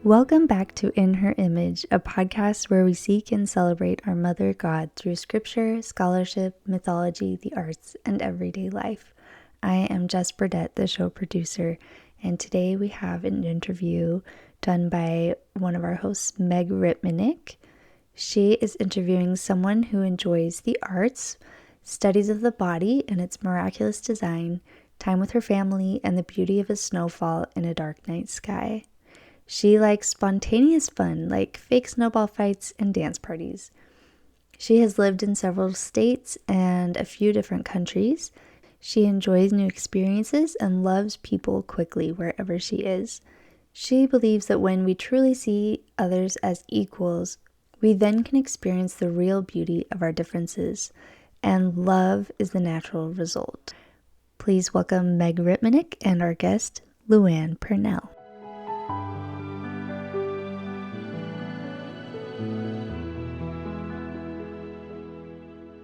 Welcome back to In Her Image, a podcast where we seek and celebrate our Mother God through scripture, scholarship, mythology, the arts, and everyday life. I am Jess Burdett, the show producer, and today we have an interview done by one of our hosts, Meg Ripmanick. She is interviewing someone who enjoys the arts, studies of the body and its miraculous design, time with her family, and the beauty of a snowfall in a dark night sky. She likes spontaneous fun like fake snowball fights and dance parties. She has lived in several states and a few different countries. She enjoys new experiences and loves people quickly wherever she is. She believes that when we truly see others as equals, we then can experience the real beauty of our differences, and love is the natural result. Please welcome Meg Ripmanick and our guest, LuAnn Purnell.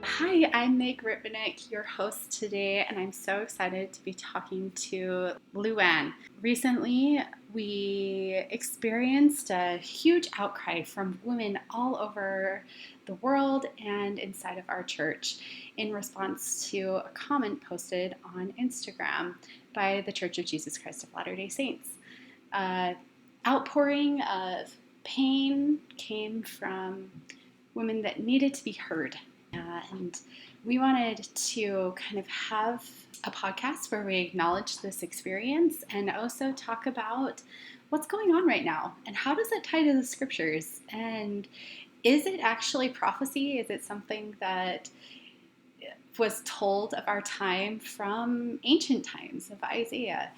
Hi, I'm Meg Ripmanick, your host today, and I'm so excited to be talking to LuAnn. Recently, we experienced a huge outcry from women all over the world and inside of our church in response to a comment posted on Instagram by the Church of Jesus Christ of Latter-day Saints. Outpouring of pain came from women that needed to be heard. And we wanted to kind of have a podcast where we acknowledge this experience and also talk about what's going on right now and how does it tie to the scriptures, and is it actually prophecy? Is it something that was told of our time from ancient times of Isaiah?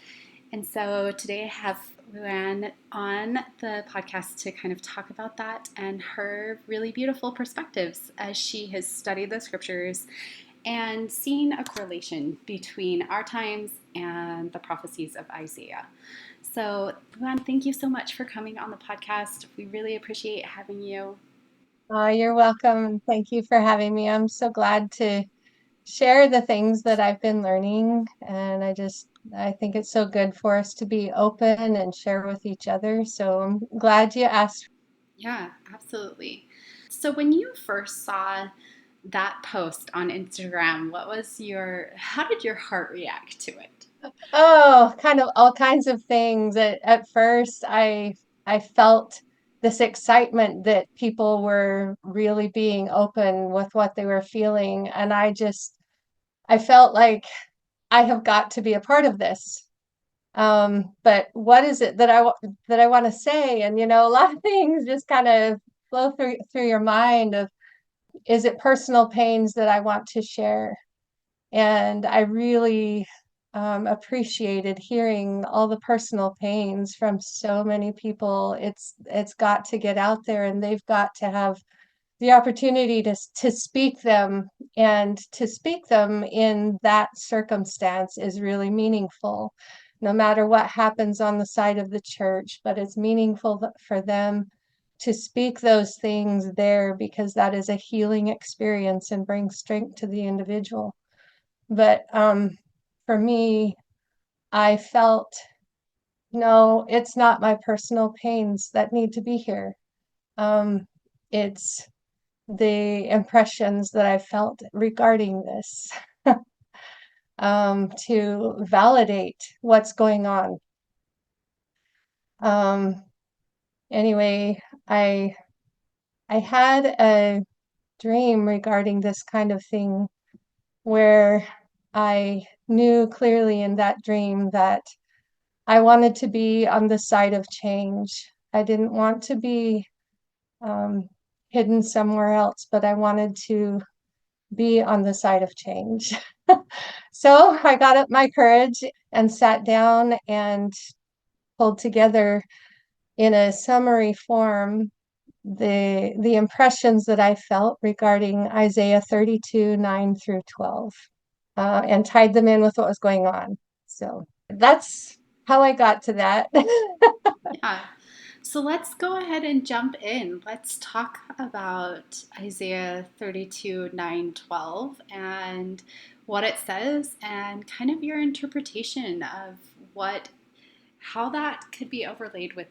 And so today I have LuAnn on the podcast to kind of talk about that and her really beautiful perspectives as she has studied the scriptures and seen a correlation between our times and the prophecies of Isaiah. So LuAnn, thank you so much for coming on the podcast. We really appreciate having you. You're welcome. Thank you for having me. I'm so glad to share the things that I've been learning. And I think it's so good for us to be open and share with each other. So I'm glad you asked. Yeah, absolutely. So when you first saw that post on Instagram, how did your heart react to it? Oh, kind of all kinds of things. At first, I felt this excitement that people were really being open with what they were feeling. And I felt like I have got to be a part of this. But what is it that I want to say? And a lot of things just kind of flow through your mind of, is it personal pains that I want to share? And I really appreciated hearing all the personal pains from so many people. It's got to get out there, and they've got to have the opportunity to speak them, and to speak them in that circumstance is really meaningful, no matter what happens on the side of the church. But it's meaningful for them to speak those things there, because that is a healing experience and brings strength to the individual. But for me, I felt, no, it's not my personal pains that need to be here. It's the impressions that I felt regarding this, to validate what's going on. Anyway, I had a dream regarding this kind of thing, where I knew clearly in that dream that I wanted to be on the side of change. I didn't want to be hidden somewhere else, but I wanted to be on the side of change. So I got up my courage and sat down and pulled together in a summary form the impressions that I felt regarding Isaiah 32, 9 through 12, and tied them in with what was going on. So that's how I got to that. Yeah. So let's go ahead and jump in. Let's talk about Isaiah 32, 9, 12, and what it says, and kind of your interpretation of how that could be overlaid with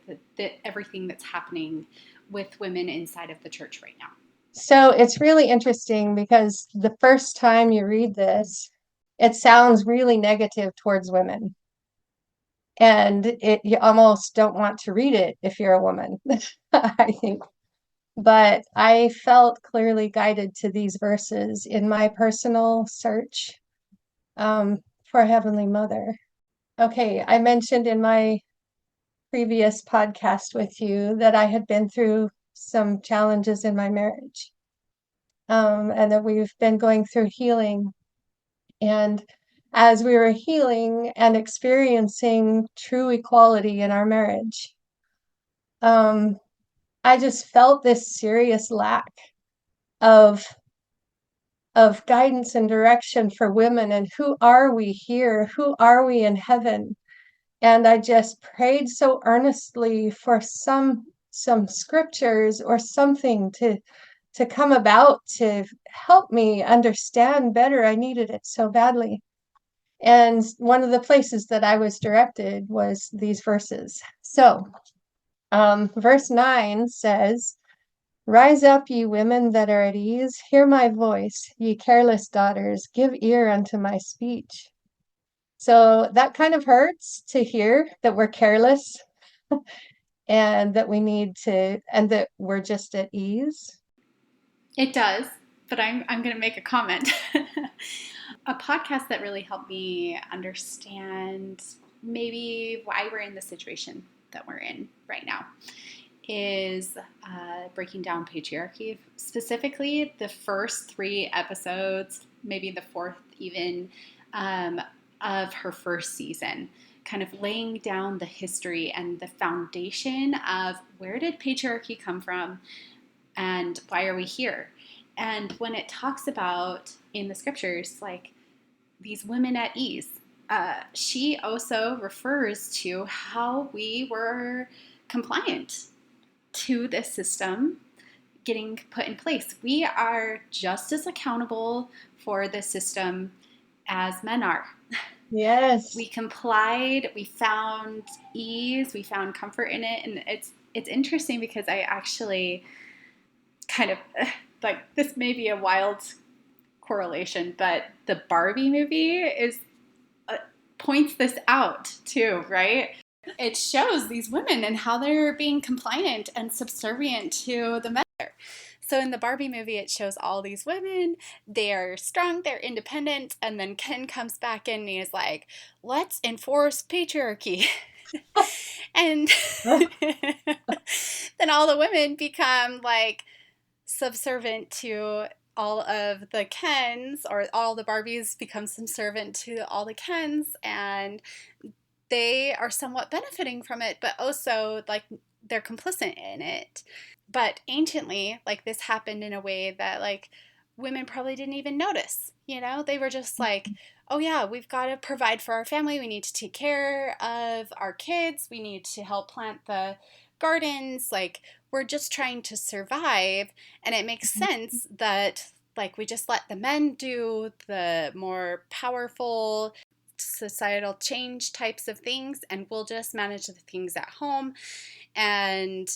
everything that's happening with women inside of the church right now. So it's really interesting because the first time you read this, it sounds really negative towards women. And you almost don't want to read it if you're a woman, I think. But I felt clearly guided to these verses in my personal search for Heavenly Mother. Okay, I mentioned in my previous podcast with you that I had been through some challenges in my marriage, and that we've been going through healing. And as we were healing and experiencing true equality in our marriage, I just felt this serious lack of guidance and direction for women, and who are we here? Who are we in heaven? And I just prayed so earnestly for some scriptures or something to come about to help me understand better. I needed it so badly. And one of the places that I was directed was these verses. So, verse 9 says, "Rise up, ye women that are at ease, hear my voice, ye careless daughters, give ear unto my speech." So that kind of hurts to hear that we're careless and that we need to, and that we're just at ease. It does, but I'm going to make a comment. A podcast that really helped me understand maybe why we're in the situation that we're in right now is breaking down patriarchy. Specifically, the first 3 episodes, maybe the fourth even, of her first season, kind of laying down the history and the foundation of where did patriarchy come from and why are we here. And when it talks about in the scriptures, like these women at ease, she also refers to how we were compliant to this system getting put in place. We are just as accountable for the system as men are. Yes. We complied, we found ease, we found comfort in it, and it's interesting because I actually kind of like, this may be a wild correlation, but the Barbie movie is points this out too, right? It shows these women and how they're being compliant and subservient to the men. So in the Barbie movie, it shows all these women. They are strong, they're independent, and then Ken comes back in and he's like, "Let's enforce patriarchy." And then all the women become like subservient to all of the Kens, or all the Barbies become subservient to all the Kens, and they are somewhat benefiting from it, but also like they're complicit in it. But anciently, like, this happened in a way that like women probably didn't even notice. You know, they were just like, "Oh yeah, we've got to provide for our family. We need to take care of our kids. We need to help plant the gardens. Like, we're just trying to survive." And it makes sense that like we just let the men do the more powerful societal change types of things, and we'll just manage the things at home. And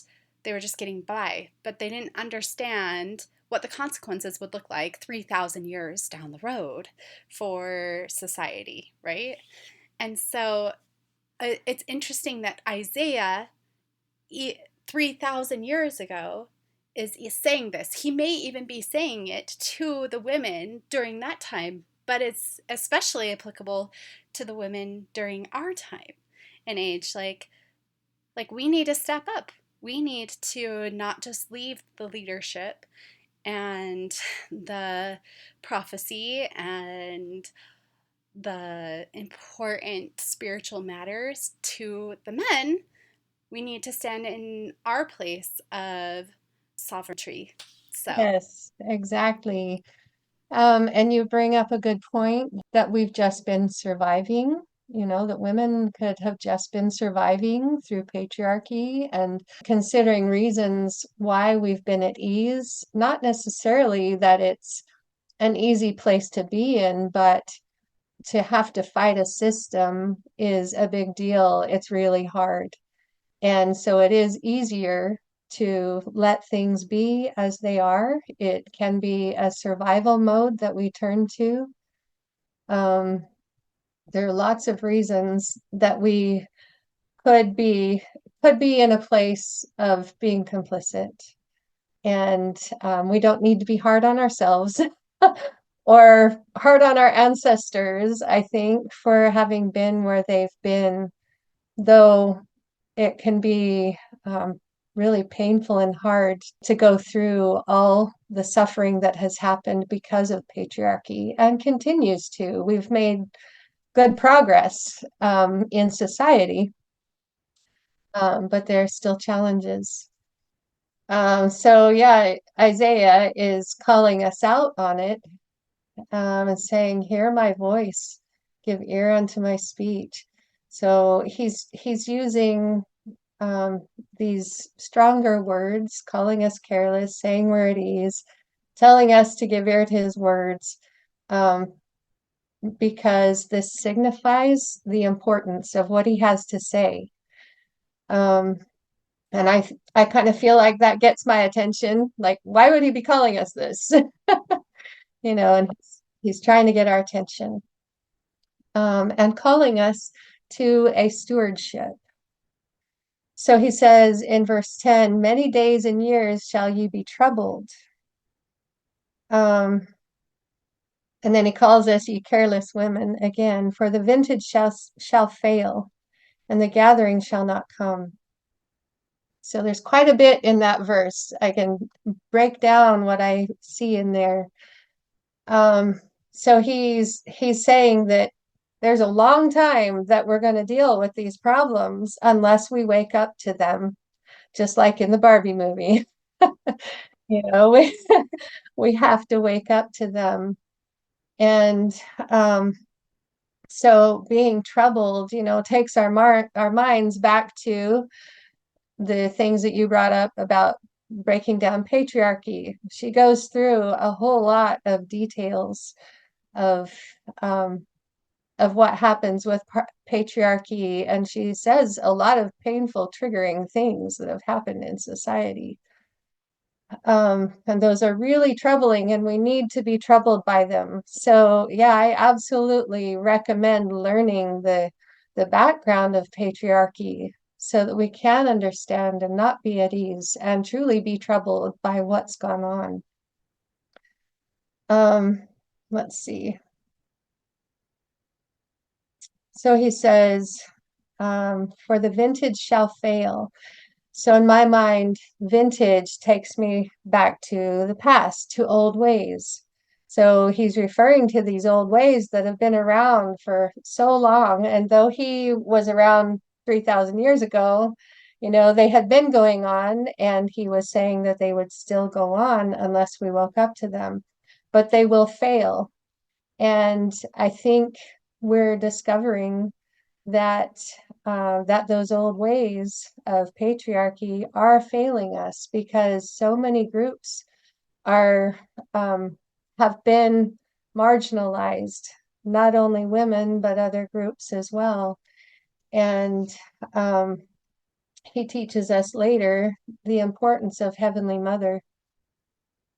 they were just getting by, but they didn't understand what the consequences would look like 3,000 years down the road for society, right? And so it's interesting that Isaiah, 3,000 years ago, is saying this. He may even be saying it to the women during that time, but it's especially applicable to the women during our time and age. Like we need to step up. We need to not just leave the leadership and the prophecy and the important spiritual matters to the men. We need to stand in our place of sovereignty. So, Yes, exactly. And you bring up a good point that we've just been surviving, that women could have just been surviving through patriarchy and considering reasons why we've been at ease, not necessarily that it's an easy place to be in, but to have to fight a system is a big deal. It's really hard. And so it is easier to let things be as they are. It can be a survival mode that we turn to. There are lots of reasons that we could be in a place of being complicit. And we don't need to be hard on ourselves or hard on our ancestors, I think, for having been where they've been, though it can be really painful and hard to go through all the suffering that has happened because of patriarchy and continues to. We've made good progress in society, but there are still challenges. So yeah, Isaiah is calling us out on it, and saying, "Hear my voice, give ear unto my speech." So he's using um, these stronger words, calling us careless, saying we're at ease, telling us to give ear to his words, um, because this signifies the importance of what he has to say. Um, and I kind of feel like that gets my attention. Like, why would he be calling us this? And he's trying to get our attention, and calling us to a stewardship. So he says in verse 10, many days and years shall ye be troubled. And then he calls us, ye careless women, again, for the vintage shall fail, and the gathering shall not come. So there's quite a bit in that verse. I can break down what I see in there. So he's saying that there's a long time that we're going to deal with these problems unless we wake up to them, just like in the Barbie movie. We we have to wake up to them. And so being troubled, takes our minds back to the things that you brought up about breaking down patriarchy. She goes through a whole lot of details of what happens with patriarchy, and she says a lot of painful, triggering things that have happened in society. And those are really troubling, and we need to be troubled by them. So, yeah, I absolutely recommend learning the background of patriarchy so that we can understand and not be at ease and truly be troubled by what's gone on. Let's see. So he says, for the vintage shall fail. So in my mind, vintage takes me back to the past, to old ways. So he's referring to these old ways that have been around for so long. And though he was around 3,000 years ago, they had been going on, and he was saying that they would still go on unless we woke up to them, but they will fail. And I think we're discovering that those old ways of patriarchy are failing us, because so many groups are have been marginalized, not only women but other groups as well. And he teaches us later the importance of Heavenly Mother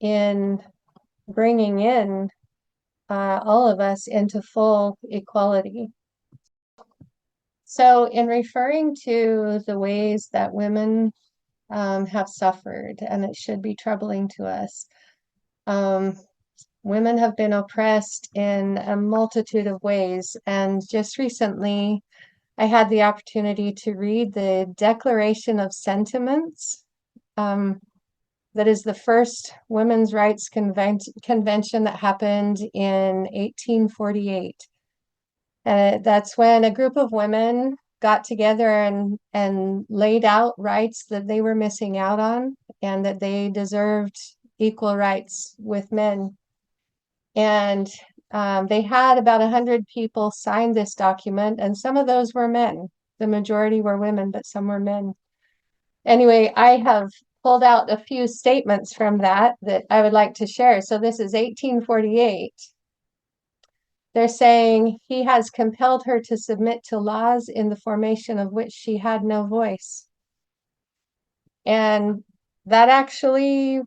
in bringing in all of us into full equality. So in referring to the ways that women have suffered, and it should be troubling to us, women have been oppressed in a multitude of ways. And just recently, I had the opportunity to read the Declaration of Sentiments. That is the first women's rights convention that happened in 1848. That's when a group of women got together and laid out rights that they were missing out on, and that they deserved equal rights with men. And they had about 100 people sign this document, and some of those were men. The majority were women, but some were men. Anyway, I have pulled out a few statements from that I would like to share. So this is 1848. They're saying he has compelled her to submit to laws in the formation of which she had no voice. And that actually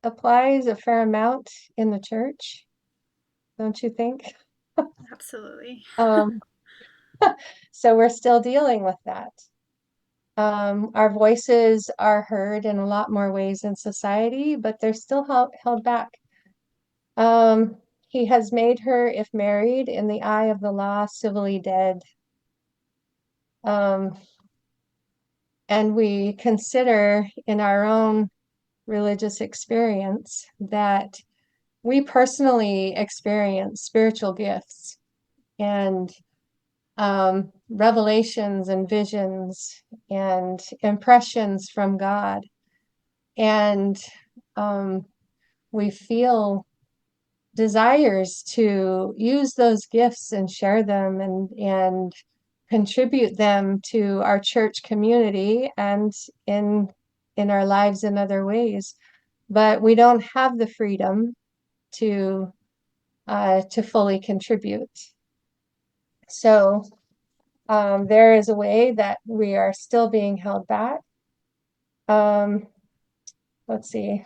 applies a fair amount in the church, don't you think? Absolutely. Um, so we're still dealing with that. Our voices are heard in a lot more ways in society, but they're still held back. He has made her, if married, in the eye of the law, civilly dead. Um, and we consider in our own religious experience that we personally experience spiritual gifts and revelations and visions and impressions from God. And um, we feel desires to use those gifts and share them and contribute them to our church community and in in our lives in other ways. But we don't have the freedom to fully contribute. So there is a way that we are still being held back. Um, let's see,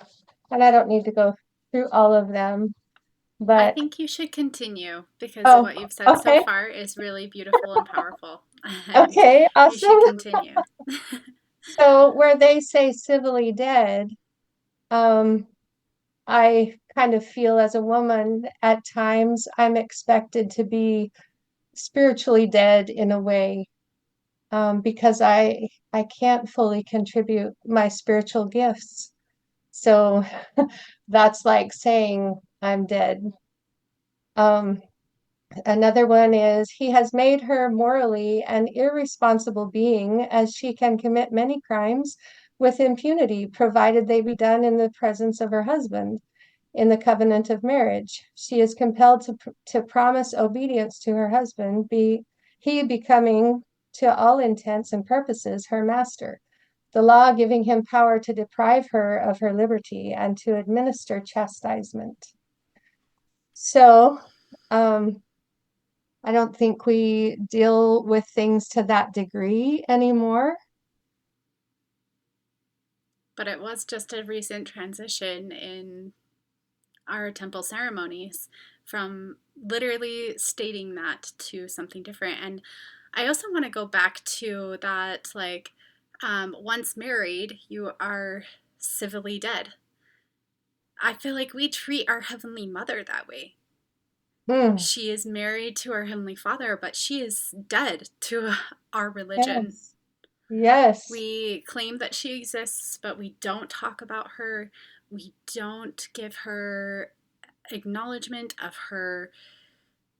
and I don't need to go through all of them, I but think you should continue because oh, what you've said so okay, far is really beautiful and powerful, and okay, you should awesome. continue. So where they say civilly dead, um, I kind of feel as a woman at times I'm expected to be spiritually dead in a way, because I can't fully contribute my spiritual gifts. So that's like saying I'm dead. Um, Another one is he has made her morally an irresponsible being, as she can commit many crimes with impunity, provided they be done in the presence of her husband in the covenant of marriage. She is compelled to promise obedience to her husband, he becoming to all intents and purposes her master, the law giving him power to deprive her of her liberty and to administer chastisement. So, um, I don't think we deal with things to that degree anymore. But it was just a recent transition in our temple ceremonies from literally stating that to something different. And I also want to go back to that, like, once married, you are civilly dead. I feel like we treat our Heavenly Mother that way. Mm, She is married to our Heavenly Father, but she is dead to our religion. yes, yes. We claim that she exists, but we don't talk about her. We don't give her acknowledgement of her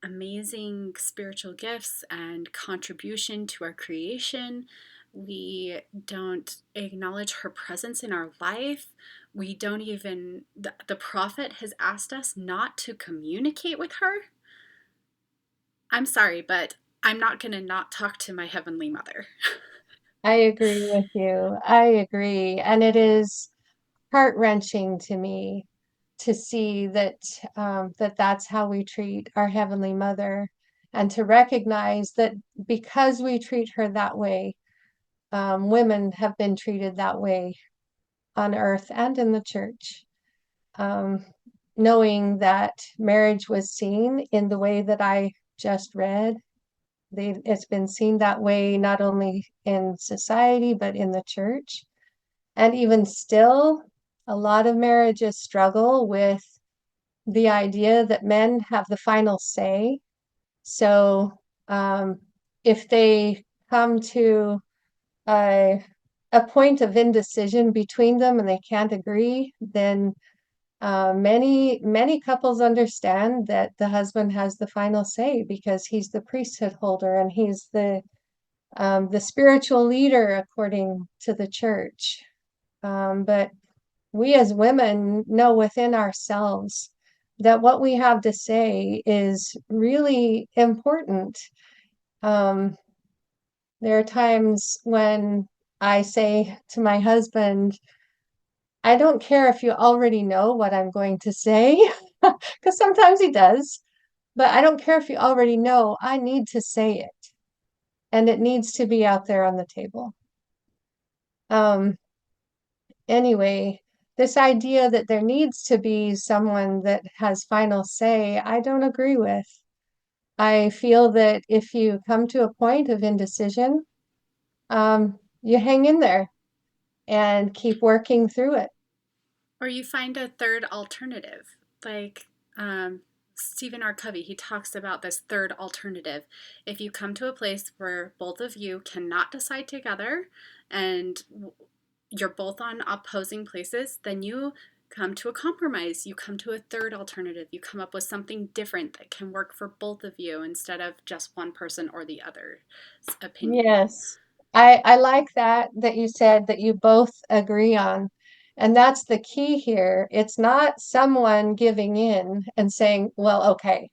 amazing spiritual gifts and contribution to our creation. We don't acknowledge her presence in our life. We don't even, the prophet has asked us not to communicate with her. I'm sorry, but I'm not going to not talk to my Heavenly Mother. I agree with you. I agree. And it is heart-wrenching to me to see that that's how we treat our Heavenly Mother, and to recognize that because we treat her that way, women have been treated that way on earth and in the church. Um, Knowing that marriage was seen in the way that I just read, it's been seen that way not only in society but in the church. And even still, a lot of marriages struggle with the idea that men have the final say. So um, if they come to a, a point of indecision between them and they can't agree, then many couples understand that the husband has the final say because he's the priesthood holder and he's the spiritual leader according to the church. But we as women know within ourselves that what we have to say is really important. Um, there are times when I say to my husband, I don't care if you already know what I'm going to say, because sometimes he does. But I don't care if you already know, I need to say it. And it needs to be out there on the table. Um, anyway, this idea that there needs to be someone that has final say, I don't agree with. I feel that if you come to a point of indecision, you hang in there and keep working through it. Or you find a third alternative, like Stephen R. Covey, he talks about this third alternative. If you come to a place where both of you cannot decide together and you're both on opposing places, then you come to a compromise. You come to a third alternative. You come up with something different that can work for both of you instead of just one person or the other's opinion. Yes. I like that you said that you both agree on. And that's the key here. It's not someone giving in and saying, well, okay,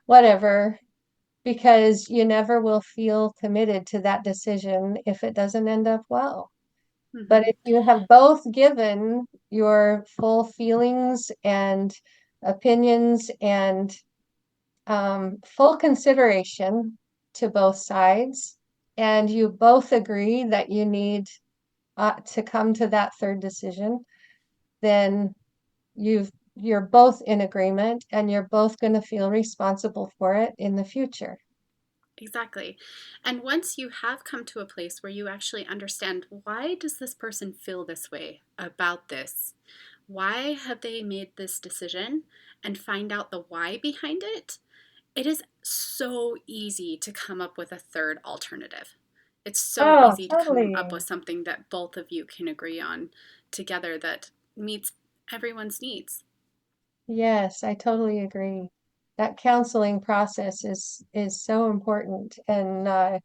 whatever, because you never will feel committed to that decision if it doesn't end up well. But Mm-hmm. if you have both given your full feelings and opinions and full consideration to both sides, and you both agree that you need to come to that third decision, then you're both in agreement and you're both going to feel responsible for it in the future. Exactly. And once you have come to a place where you actually understand, why does this person feel this way about this? Why have they made this decision? And find out the why behind it. It is so easy to come up with a third alternative. It's so Oh, easy to come up totally. with something that both of you can agree on together that meets everyone's needs. Yes, I totally agree. That counseling process is so important, and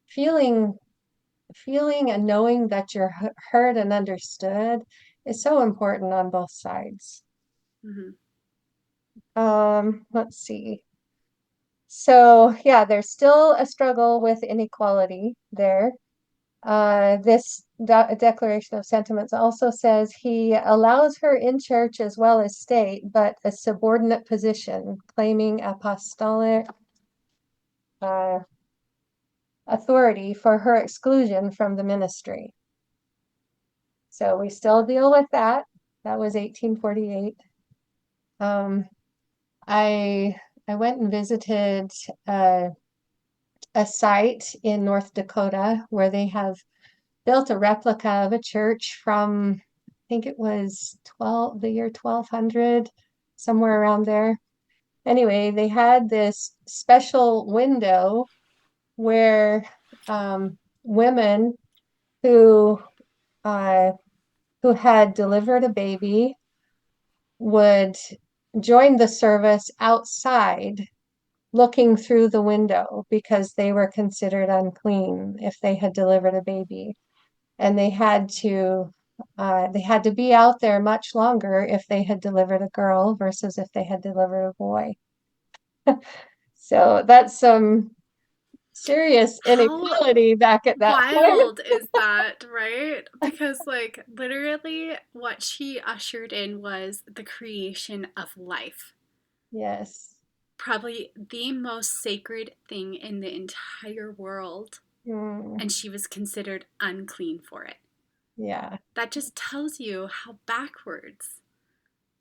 feeling feeling and knowing that you're heard and understood is so important on both sides. Mm-hmm. Let's see. So yeah, there's still a struggle with inequality there. This Declaration of Sentiments also says he allows her in church as well as state, but a subordinate position, claiming apostolic uh, authority for her exclusion from the ministry. So we still deal with that. That was 1848. Um, I I went and visited a site in North Dakota where they have built a replica of a church from, I think it was the year 1200, somewhere around there. Anyway, they had this special window where women who uh, who had delivered a baby would join the service outside looking through the window because they were considered unclean if they had delivered a baby. And they had to be out there much longer if they had delivered a girl versus if they had delivered a boy. So that's some serious How inequality back at that time. wild is that, right? Because, like, literally, what she ushered in was the creation of life. Yes. Probably the most sacred thing in the entire world. Mm, And she was considered unclean for it. yeah. That just tells you how backwards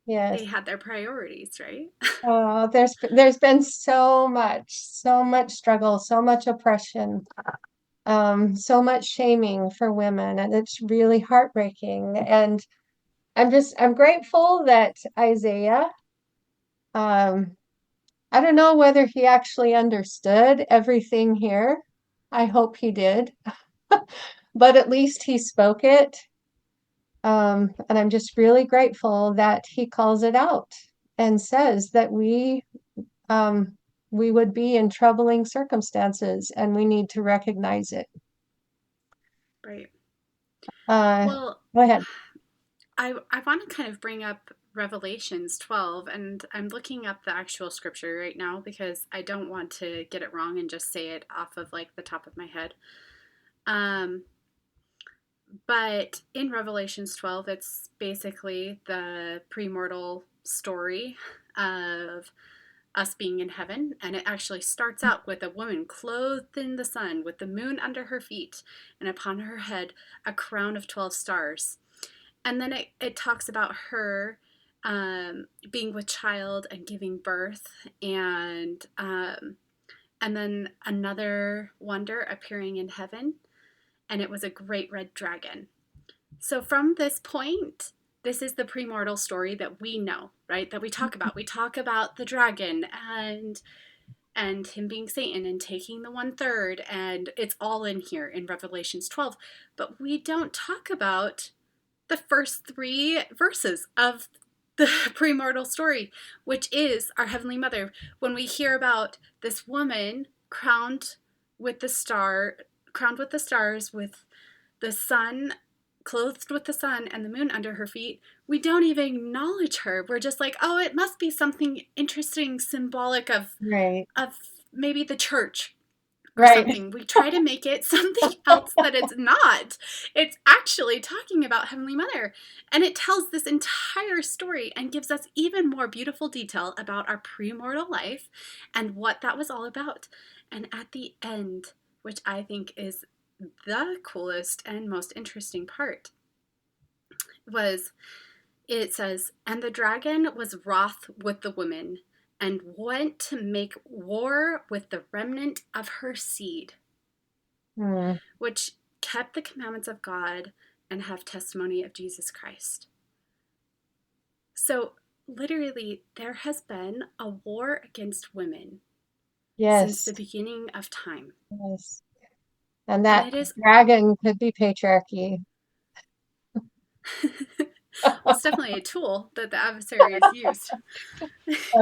Yes. they had their priorities, right? Oh, there's been so much struggle, so much oppression, so much shaming for women, and it's really heartbreaking. And I'm grateful that Isaiah, um, I don't know whether he actually understood everything here. I hope he did, but at least he spoke it. And I'm just really grateful that he calls it out and says that um, we would be in troubling circumstances and we need to recognize it. Right. Uh, Well, Go ahead. I want to kind of bring up Revelations 12, and I'm looking up the actual scripture right now because I don't want to get it wrong and just say it off of like the top of my head. Um, but in Revelations 12, it's basically the premortal story of us being in heaven. And it actually starts out with a woman clothed in the sun, with the moon under her feet, and upon her head a crown of 12 stars. And then it talks about her being with child and giving birth, and then another wonder appearing in heaven, and it was a great red dragon. So from this point, this is the premortal story that we know, right? That we talk about. We talk about the dragon and him being Satan and taking the 1/3, and it's all in here in Revelations 12. But we don't talk about the first 3 verses of the premortal story, which is our Heavenly Mother. When we hear about this woman with the crowned with the stars, with the sun, clothed with the sun and the moon under her feet, we don't even acknowledge her. We're just like, oh, it must be something interesting, symbolic Right. of maybe the church or Right. something. We try to make it something else that it's not. It's actually talking about Heavenly Mother. And it tells this entire story and gives us even more beautiful detail about our premortal life and what that was all about. And at the end, which I think is the coolest and most interesting part, was it says, and the dragon was wroth with the woman and went to make war with the remnant of her seed, Hmm. which kept the commandments of God and have testimony of Jesus Christ. So literally, there has been a war against women since Yes. the beginning of time. Yes. And And that it is, dragon could be patriarchy. well, it's definitely a tool that the adversary has used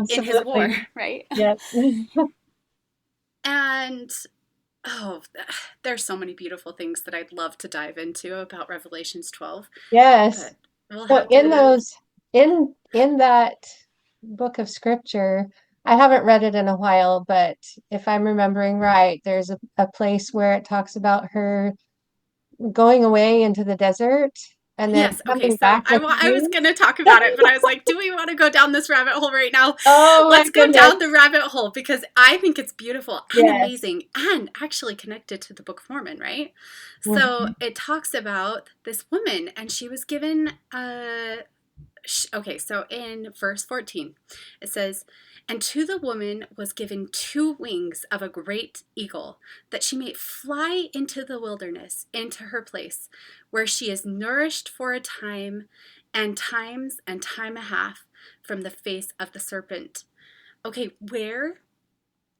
in his war, Absolutely. right? Yep. And oh, there's so many beautiful things that I'd love to dive into about Revelations 12, Yes. but we'll So have to. in that book of scripture, I haven't read it in a while, but if I'm remembering right, there's a place where it talks about her going away into the desert and then Yes, okay, coming so back with I was wings. gonna talk about it, but I was like, do we want to go down this rabbit hole right now? Oh my Let's go goodness. down the rabbit hole because I think it's beautiful and Yes. amazing and actually connected to the Book of Mormon, right? So Mhm. it talks about this woman, and she was given okay, so in verse 14, it says, and to the woman was given 2 wings of a great eagle, that she may fly into the wilderness, into her place, where she is nourished for a time, and times and time a half from the face of the serpent. Okay, where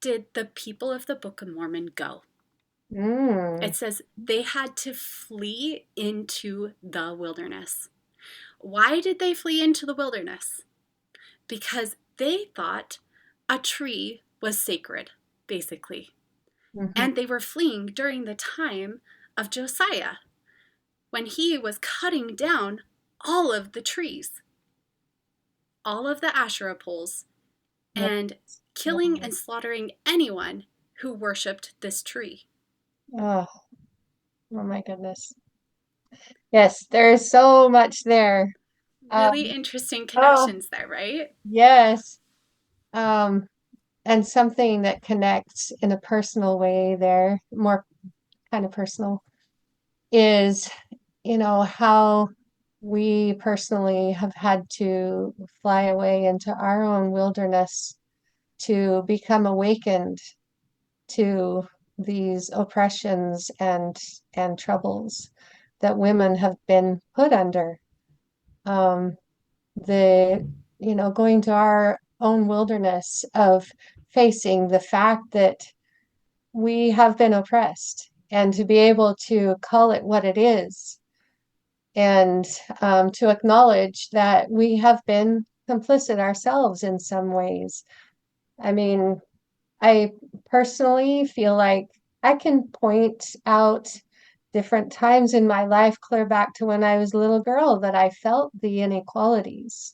did the people of the Book of Mormon go? Mm. It says they had to flee into the wilderness. Why did they flee into the wilderness? Because they thought a tree was sacred, basically. Mhm. And they were fleeing during the time of Josiah, when he was cutting down all of the trees, all of the Asherah poles, Yes. and killing and slaughtering anyone who worshipped this tree. Oh, oh my goodness. Yes, there is so much there. Really Um, interesting oh, connections there, right? yes. Um, and something that connects in a personal way there, more kind of personal, is, how we personally have had to fly away into our own wilderness to become awakened to these oppressions and troubles that women have been put under. Um, the going to our own wilderness of facing the fact that we have been oppressed and to be able to call it what it is and to acknowledge that we have been complicit ourselves in some ways. I mean, I personally feel like I can point out different times in my life clear back to when I was a little girl that I felt the inequalities.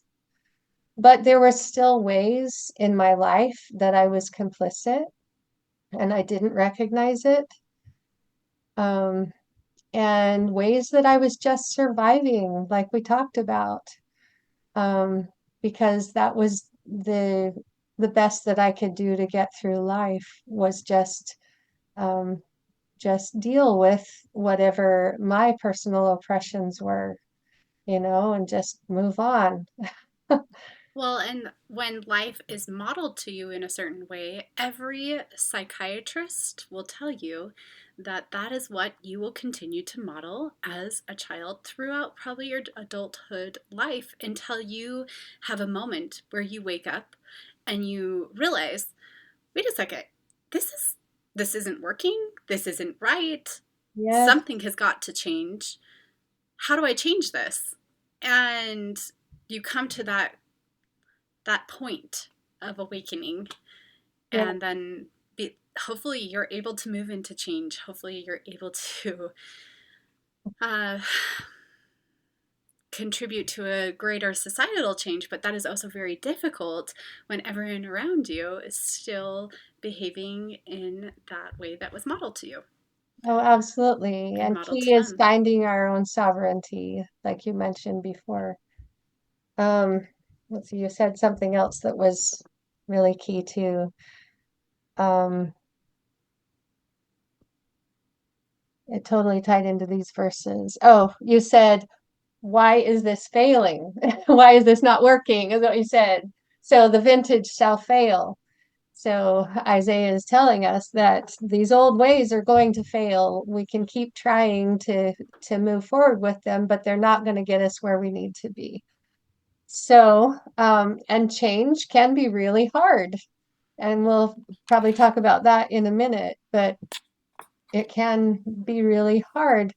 But there were still ways in my life that I was complicit and I didn't recognize it. Um, and ways that I was just surviving, like we talked about, um, because that was the the best that I could do to get through life was um, just deal with whatever my personal oppressions were, and just move on. Well, and when life is modeled to you in a certain way, every psychiatrist will tell you that that is what you will continue to model as a child throughout probably your adulthood life until you have a moment where you wake up and you realize, wait a second, this isn't working, this isn't right. Yes, Something has got to change. How do I change this? And you come to that point of awakening, yeah. and then hopefully you're able to move into change. Hopefully you're able to uh, contribute to a greater societal change, but that is also very difficult when everyone around you is still behaving in that way that was modeled to you Oh, absolutely. and And modeled key to is them. finding our own sovereignty, like you mentioned before. Um, let's see, you said something else that was really key too. Um, it totally tied into these verses. Oh, you said, why is this failing? Why is this not working? Is what you said. So the vintage shall fail. So Isaiah is telling us that these old ways are going to fail. We can keep trying to move forward with them, but they're not going to get us where we need to be. So, and change can be really hard. And we'll probably talk about that in a minute, but it can be really hard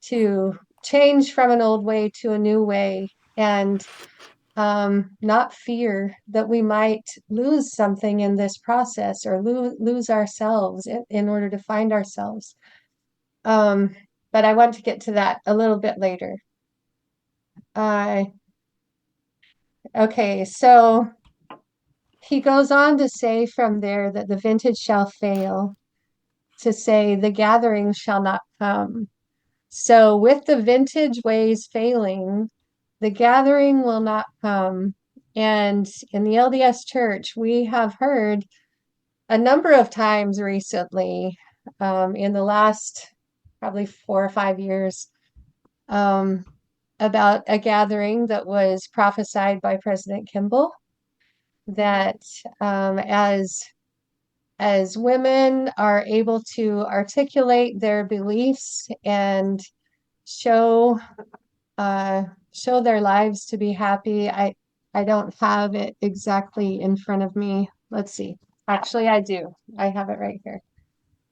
to change from an old way to a new way and not fear that we might lose something in this process or lose ourselves in order to find ourselves. Um, but I want to get to that a little bit later. Uh, okay, so he goes on to say from there that the vintage shall fail, to say the gathering shall not come. So, with the vintage ways failing, the gathering will not come. And in the LDS Church, we have heard a number of times recently, in the last probably 4 or 5 years, um, about a gathering that was prophesied by President Kimball that as women are able to articulate their beliefs and show uh, show their lives to be happy. I don't have it exactly in front of me. Let's see. Actually, I do. I have it right here.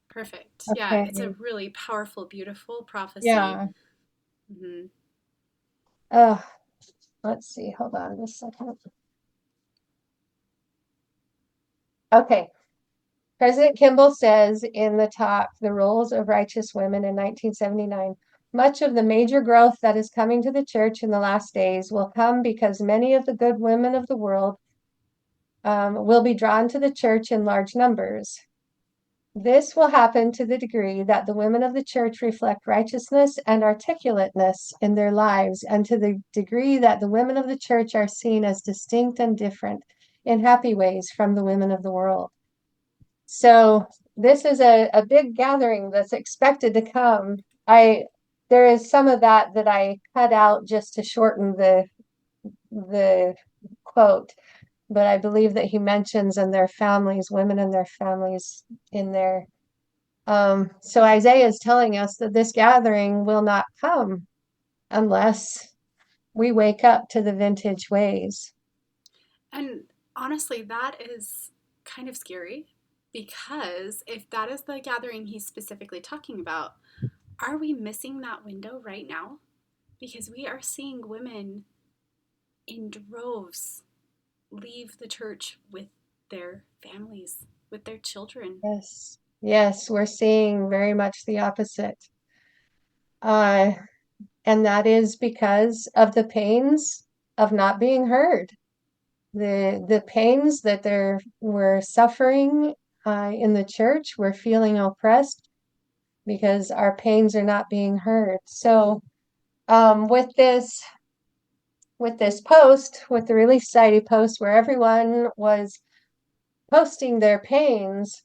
Perfect. Yeah, it's a Okay. really powerful, beautiful prophecy. Yeah. Mm-hmm. Uh, let's see. Hold on just a second. Okay. President Kimball says in the talk, The Roles of Righteous Women in 1979, much of the major growth that is coming to the church in the last days will come because many of the good women of the world will be drawn to the church in large numbers. This will happen to the degree that the women of the church reflect righteousness and articulateness in their lives, and to the degree that the women of the church are seen as distinct and different in happy ways from the women of the world. So this is a big gathering that's expected to come. There is some of that I cut out just to shorten the quote, but I believe that he mentions and their families, women and their families in there. So Isaiah is telling us that this gathering will not come unless we wake up to the vintage ways. And honestly, that is kind of scary because if that is the gathering he's specifically talking about, are we missing that window right now? Because we are seeing women in droves leave the church with their families, with their children. Yes, yes, we're seeing very much the opposite. Uh, and that is because of the pains of not being heard. The pains that we're suffering in the church, we're feeling oppressed because our pains are not being heard. So with this post, with the Relief Society post, where everyone was posting their pains,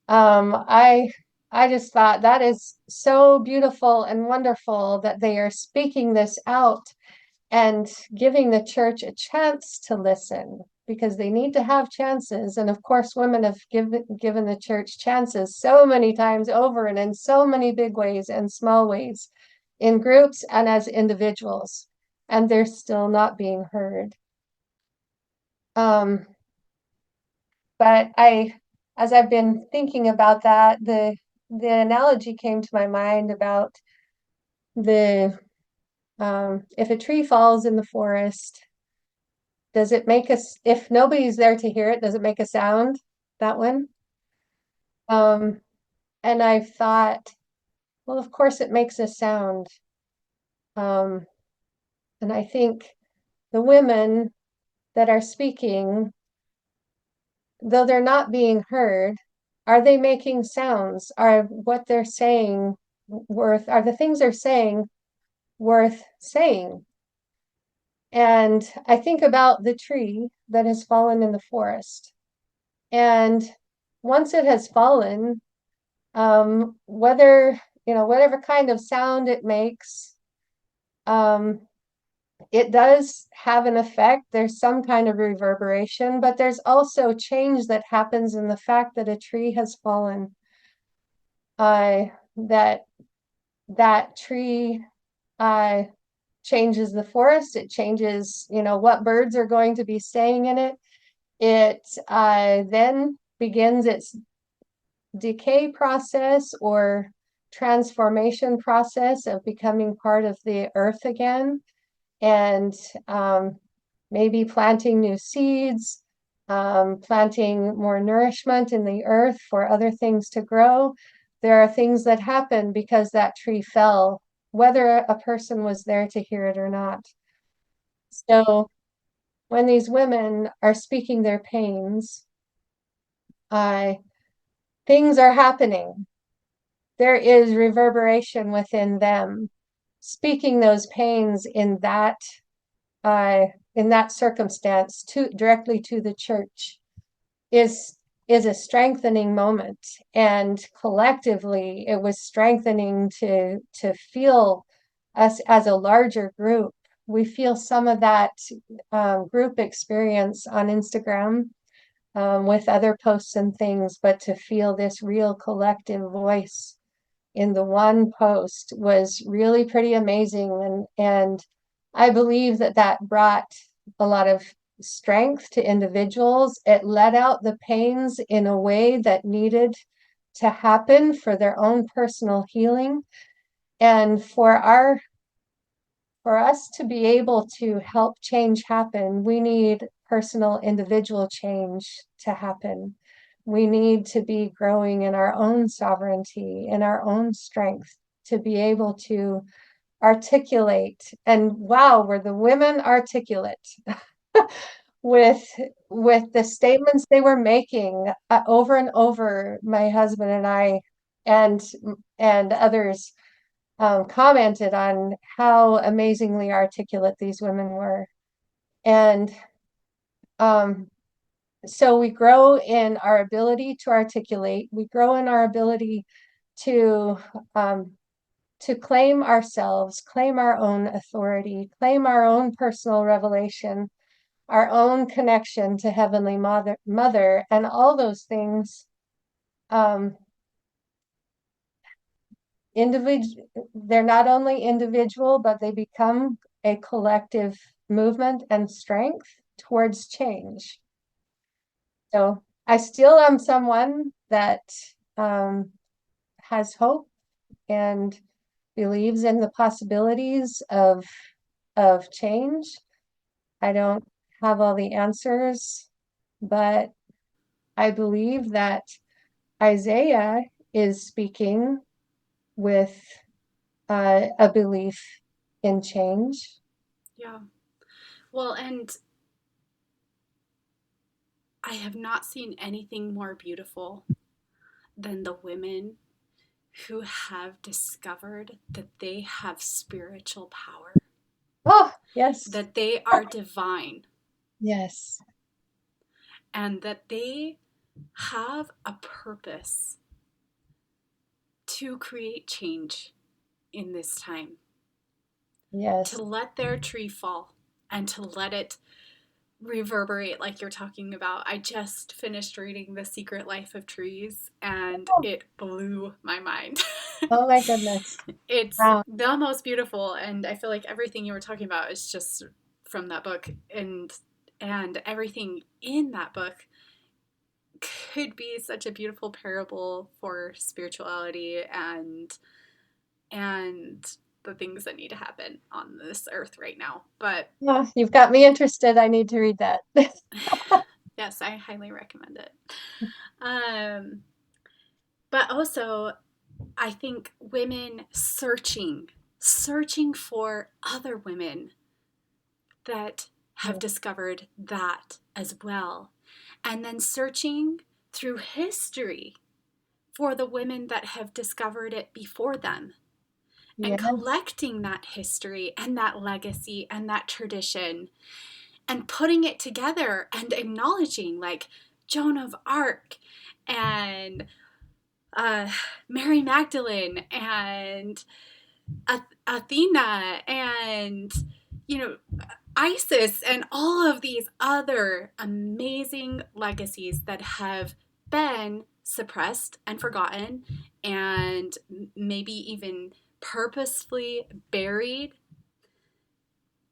I just thought that is so beautiful and wonderful that they are speaking this out and giving the church a chance to listen, because they need to have chances. And of course, women have given the church chances so many times over, and in so many big ways and small ways, in groups and as individuals, and they're still not being heard. Um, but as I've been thinking about that, the analogy came to my mind about the if a tree falls in the forest, does it make us, if nobody's there to hear it, does it make a sound? That one. Um, and I thought, well, of course it makes a sound. Um, and I think the women that are speaking, though they're not being heard, are they making sounds? Are what they're saying are the things they're saying worth saying? And I think about the tree that has fallen in the forest. And once it has fallen, whether, whatever kind of sound it makes, um, it does have an effect. There's some kind of reverberation, but there's also change that happens in the fact that a tree has fallen. That that tree changes the forest. It changes, what birds are going to be staying in it. It then begins its decay process or transformation process of becoming part of the earth again, and maybe planting new seeds, planting more nourishment in the earth for other things to grow. There are things that happen because that tree fell, whether a person was there to hear it or not. So when these women are speaking their pains, things are happening. There is reverberation within them, speaking those pains in that circumstance directly to the church is a strengthening moment. And collectively, it was strengthening to feel us as a larger group. We feel some of that group experience on Instagram, with other posts and things, but to feel this real collective voice in the one post was really pretty amazing. And I believe that brought a lot of strength to individuals. It let out the pains in a way that needed to happen for their own personal healing. And for us to be able to help change happen, we need personal individual change to happen. We need to be growing in our own sovereignty, in our own strength, to be able to articulate. And wow, were the women articulate with the statements they were making, over and over. My husband and I and others commented on how amazingly articulate these women were. And um, so we grow in our ability to articulate, we grow in our ability to um, claim ourselves, claim our own authority, claim our own personal revelation, our own connection to Heavenly Mother, and all those things. Um, they're not only individual, but they become a collective movement and strength towards change. So I still am someone that has hope and believes in the possibilities of change. I don't have all the answers, but I believe that Isaiah is speaking with a belief in change. Yeah. Well, and I have not seen anything more beautiful than the women who have discovered that they have spiritual power, Oh, yes. that they are divine, Yes. and that they have a purpose to create change in this time, Yes. to let their tree fall and to let it reverberate like you're talking about. I just finished reading The Secret Life of Trees and Oh, it blew my mind. oh my goodness. It's Wow. the most beautiful, and I feel like everything you were talking about is just from that book, and everything in that book could be such a beautiful parable for spirituality and the things that need to happen on this earth right now. But Oh, you've got me interested. I need to read that. yes, I highly recommend it. Um, but also, I think women searching for other women that have discovered that as well. And then searching through history for the women that have discovered it before them and Yes. collecting that history and that legacy and that tradition and putting it together and acknowledging like Joan of Arc and uh, Mary Magdalene and Athena and, you know, Isis and all of these other amazing legacies that have been suppressed and forgotten and maybe even purposefully buried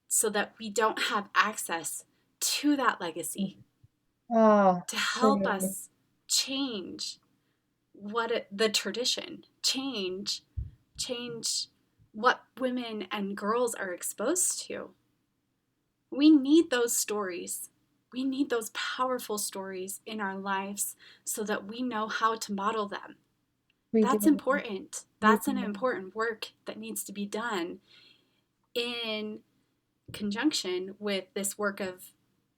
so that we don't have access to that legacy Oh, to help truly. us change the tradition, change what women and girls are exposed to. We need those stories. We need those powerful stories in our lives so that we know how to model them. We That's do. important. We That's an do. important work that needs to be done in conjunction with this work of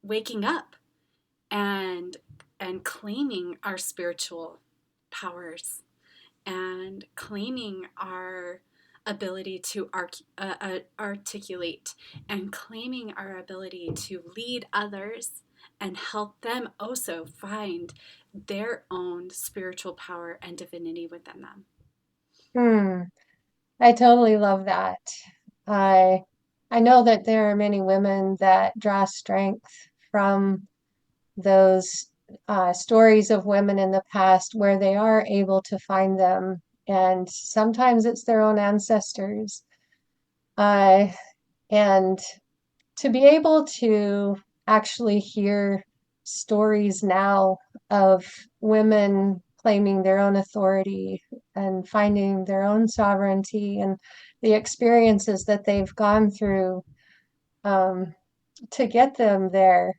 waking up and claiming our spiritual powers and claiming our ability to articulate and claiming our ability to lead others and help them also find their own spiritual power and divinity within them. Hmm. I totally love that. I I know that there are many women that draw strength from those stories of women in the past where they are able to find them, and sometimes it's their own ancestors. Uh, and to be able to actually hear stories now of women claiming their own authority and finding their own sovereignty and the experiences that they've gone through um, to get them there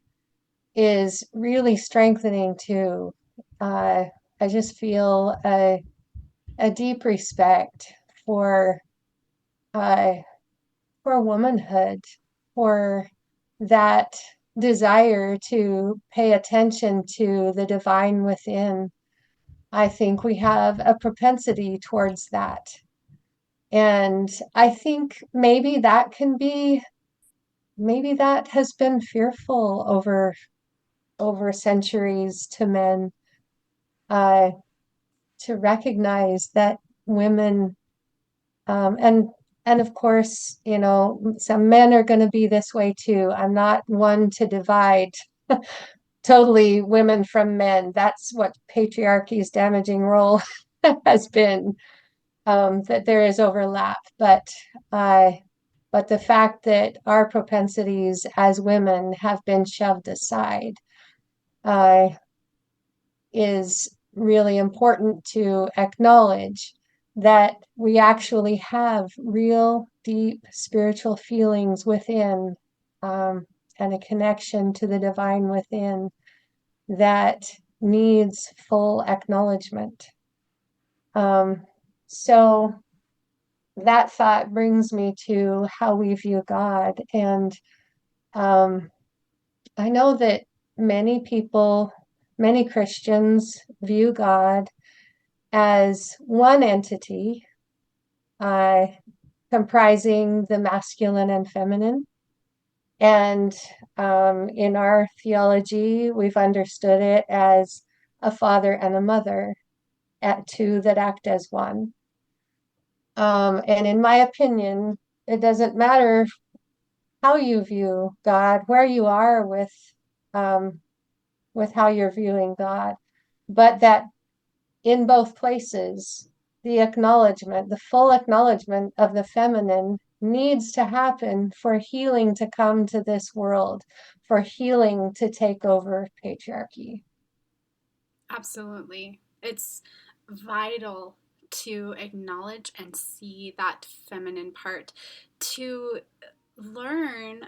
is really strengthening too. Uh, I just feel a deep respect for uh, for womanhood, for that desire to pay attention to the divine within. I think we have a propensity towards that. And I think maybe that has been fearful over centuries to men, uh, to recognize that women and of course, you know, some men are going to be this way too. I'm not one to divide totally women from men. That's what patriarchy's damaging role has been, that there is overlap. Uh, but the fact that our propensities as women have been shoved aside uh, is really important to acknowledge that we actually have real deep spiritual feelings within, um, and a connection to the divine within that needs full acknowledgement. Um, so that thought brings me to how we view God. And um, I know that many people, many Christians view God as one entity, uh, comprising the masculine and feminine. And in our theology, we've understood it as a father and a mother, at two that act as one. And in my opinion, it doesn't matter how you view God, where you are um, with how you're viewing God, but that in both places, the acknowledgement, the full acknowledgement of the feminine needs to happen for healing to come to this world, for healing to take over patriarchy. Absolutely. It's vital to acknowledge and see that feminine part, to learn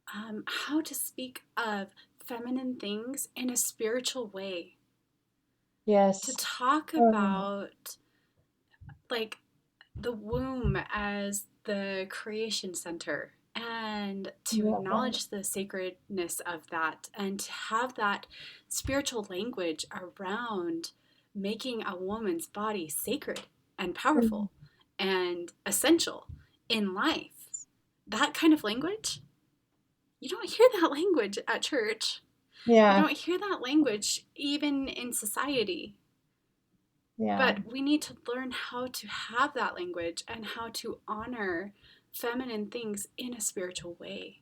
how to speak of feminine things in a spiritual way, to Yes. talk Oh, about like the womb as the creation center, and to love that. acknowledge the sacredness of that, and to have that spiritual language around making a woman's body sacred and Mm. powerful and essential in life. That kind of language, you don't hear that language at church. You Yeah, don't hear that language even in society. yeah. But we need to learn how to have that language and how to honor feminine things in a spiritual way.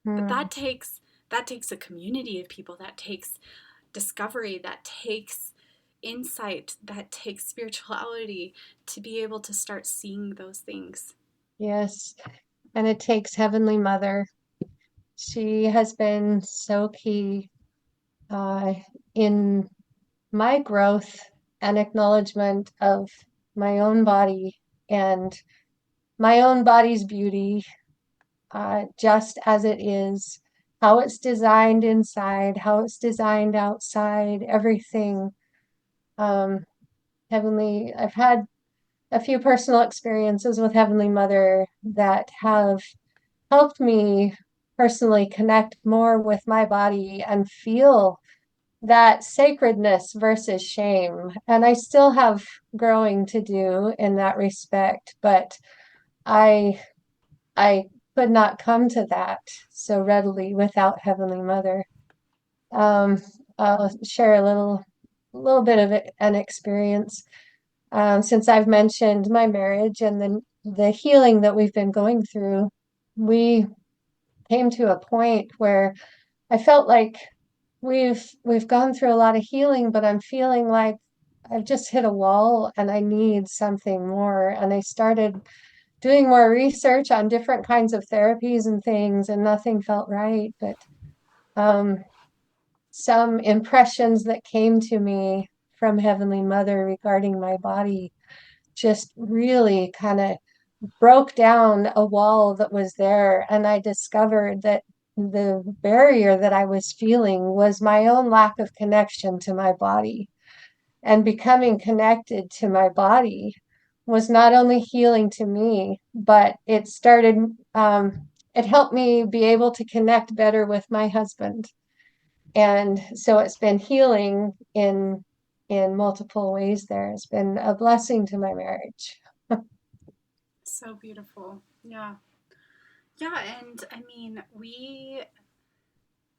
But Mm. that takes a community of people, that takes discovery, that takes insight, that takes spirituality to be able to start seeing those things. Yes. And it takes Heavenly Mother. She has been so key uh, in my growth and acknowledgement of my own body and my own body's beauty, just as it is, how it's designed inside, how it's designed outside, everything. Um, I've had a few personal experiences with Heavenly Mother that have helped me personally connect more with my body and feel that sacredness versus shame. And I still have growing to do in that respect, but I I could not come to that so readily without Heavenly Mother. Um, I'll share a little bit of an experience. Since I've mentioned my marriage and the healing that we've been going through, we came to a point where I felt like we've gone through a lot of healing, but I'm feeling like I've just hit a wall and I need something more. And I started doing more research on different kinds of therapies and things, and nothing felt right. But um, some impressions that came to me from Heavenly Mother regarding my body just really kind of broke down a wall that was there. And I discovered that the barrier that I was feeling was my own lack of connection to my body. And becoming connected to my body was not only healing to me, but it helped me be able to connect better with my husband. And so it's been healing in multiple ways there. It's been a blessing to my marriage. So beautiful. Yeah. Yeah, and I mean,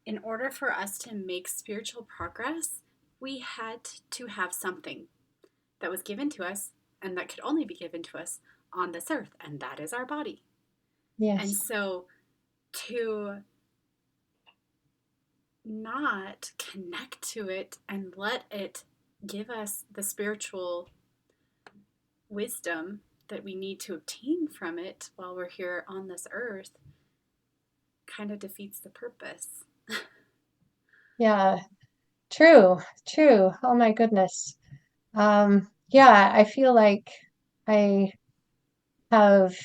in order for us to make spiritual progress, we had to have something that was given to us and that could only be given to us on this earth, and that is our body. And Yes. so to not connect to it and let it give us the spiritual wisdom that we need to obtain from it while we're here on this earth kind of defeats the purpose. Yeah. True. True. Oh my goodness. Yeah, I feel like I have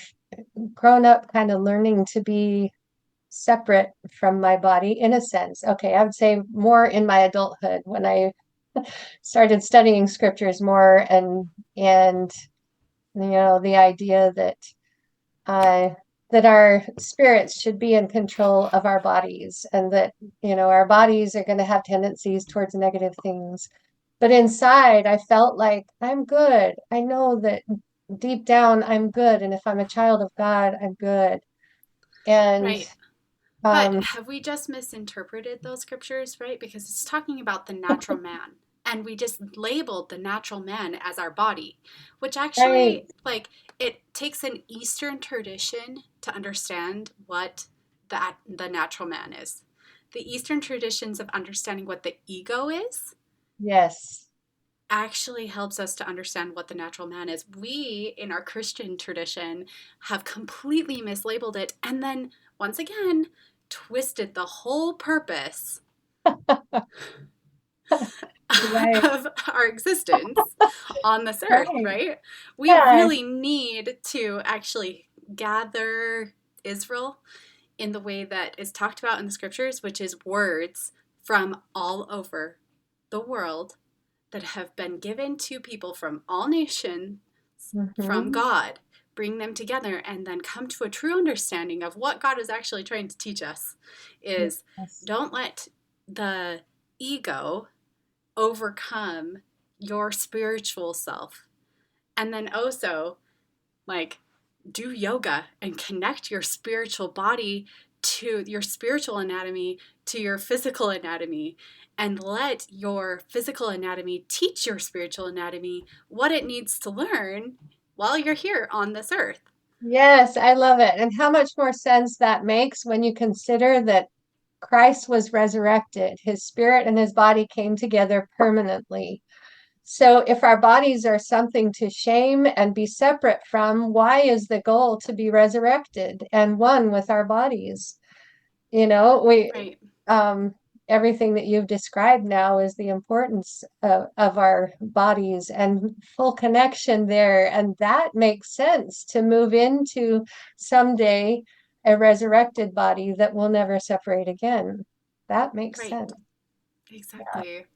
grown up kind of learning to be separate from my body in a sense. Okay, I would say more in my adulthood when I started studying scriptures more and the idea uh that our spirits should be in control of our bodies and that our bodies are going to have tendencies towards negative things. But inside, I felt like I'm good. I know that deep down I'm good, and if I'm a child of God, I'm good. And Right. But um have we just misinterpreted those scriptures, right? Because it's talking about the natural man and we just labeled the natural man as our body, which Right. actually, like, it takes an Eastern tradition to understand what the natural man is. The Eastern traditions of understanding what the ego is Yes. actually helps us to understand what the natural man is. We, in our Christian tradition, have completely mislabeled it and then, once again, twisted the whole purpose Right. of our existence on this earth, Right. right? We Yeah. really need to actually gather Israel in the way that is talked about in the scriptures, which is words from all over the world that have been given to people from all nations from Hmm. God, bring them together, and then come to a true understanding of what God is actually trying to teach us is Yes. don't let the ego overcome your spiritual self. And then also, like, do yoga and connect your spiritual body to your spiritual anatomy to your physical anatomy, and let your physical anatomy teach your spiritual anatomy what it needs to learn while you're here on this earth. Yes, I love it. And how much more sense that makes when you consider that Christ was resurrected. His spirit and his body came together permanently. So if our bodies are something to shame and be separate from, why is the goal to be resurrected and one with our bodies? You know, Right, um, everything that you've described now is the importance of our bodies and full connection there. And that makes sense to move into someday a resurrected body that will never separate again. That makes right, sense. Yeah. exactly.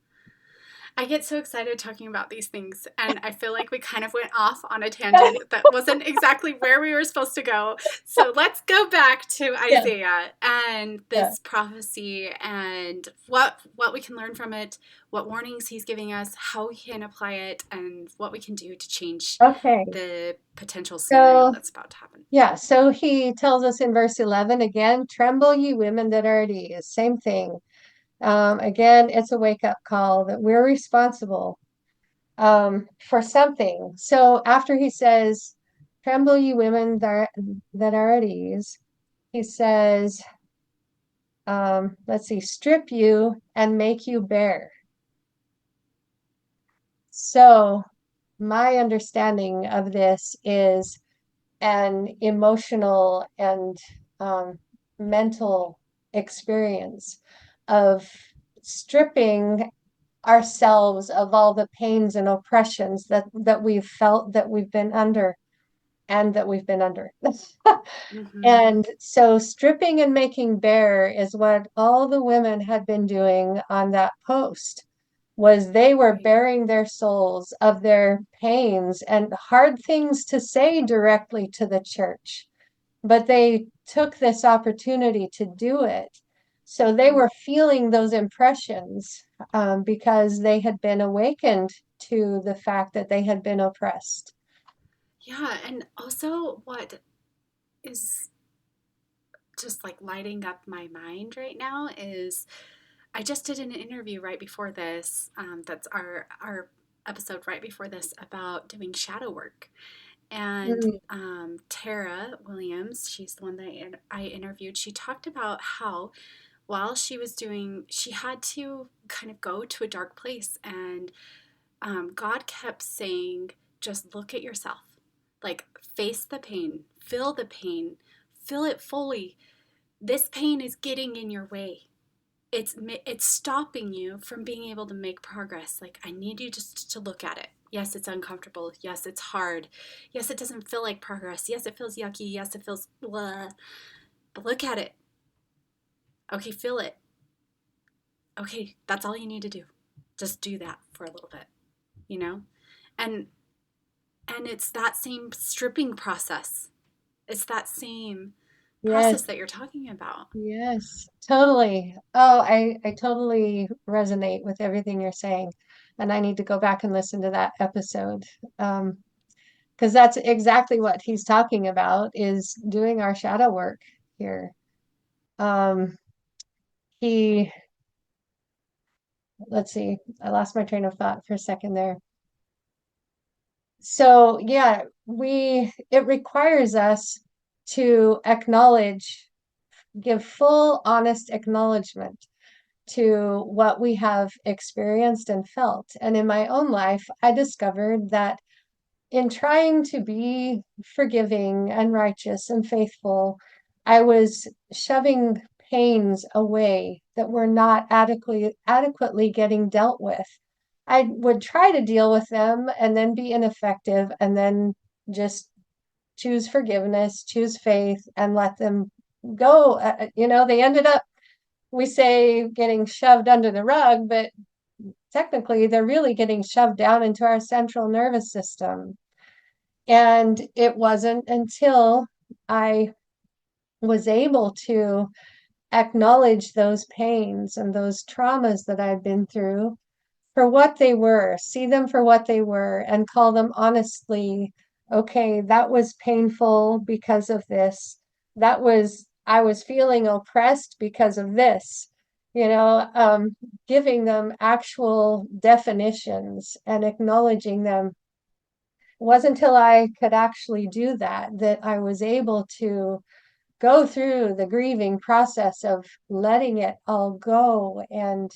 I get so excited talking about these things, and I feel like we kind of went off on a tangent that wasn't exactly where we were supposed to go. So let's go back to Yeah. Isaiah and Yeah. this prophecy and what we can learn from it, what warnings he's giving us, how we can apply it, and what we can do to change Okay. the potential scenario So, that's about to happen. yeah, so he tells us in verse 11 again, tremble ye women that are at ease. Same thing. Again, it's a wake up call that we're responsible for something. So after he says, tremble ye women that are at ease, he says, let's see, strip you and make you bare. So my understanding of this is an emotional and um, mental experience of stripping ourselves of all the pains and oppressions that we've felt, that we've been under, and that we've been under. Mm-hmm. And so stripping and making bare is what all the women had been doing on that post, was they were Right. bearing their souls of their pains and hard things to say directly to the church, but they took this opportunity to do it. So they Mm. were feeling those impressions because they had been awakened to the fact that they had been oppressed. Yeah, and also what is just like lighting up my mind right now is I just did an interview right before this. That's our episode right before this about doing shadow work. And Mm. Tara Williams, she's the one that I interviewed. She talked about how while she was doing, she had to kind of go to a dark place, and God kept saying, just look at yourself, like face the pain, feel the pain, feel it fully. This pain is getting in your way. It's stopping you from being able to make progress. Like, I need you just to look at it. Yes, it's uncomfortable. Yes, it's hard. Yes, it doesn't feel like progress. Yes, it feels yucky. Yes, it feels blah. But look at it. Okay, feel it. Okay, that's all you need to do. Just do that for a little bit, you know? And it's that same stripping process. It's that same process Yes, that you're talking about. yes, totally. Oh, I totally resonate with everything you're saying. And I need to go back and listen to that episode. Because that's exactly what he's talking about, is doing our shadow work here. Um, he let's see, I lost my train of thought for a second there. So yeah, it requires us to acknowledge, give full, honest acknowledgement to what we have experienced and felt. And in my own life, I discovered that in trying to be forgiving and righteous and faithful, I was shoving pains away that were not adequately getting dealt with. I would try to deal with them and then be ineffective and then just choose forgiveness, choose faith, and let them go. They ended up, we say, getting shoved under the rug, but technically they're really getting shoved down into our central nervous system. And it wasn't until I was able to acknowledge those pains and those traumas that I'd been through for what they were, see them for what they were, and call them honestly, okay, that was painful because of this. I was feeling oppressed because of this, you know, giving them actual definitions and acknowledging them. It wasn't until I could actually do that that I was able to go through the grieving process of letting it all go and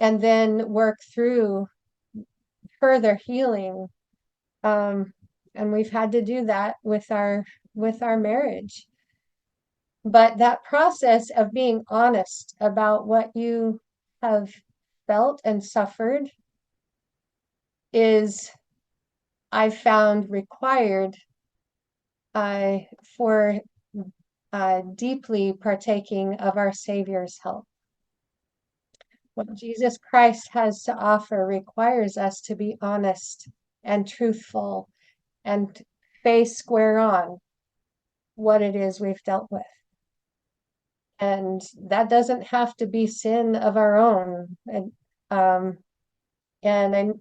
then work through further healing. Um, and we've had to do that with our marriage. But that process of being honest about what you have felt and suffered is, I've found, required for deeply partaking of our Savior's help. What Jesus Christ has to offer requires us to be honest and truthful and face square on what it is we've dealt with. And that doesn't have to be sin of our own. Um, and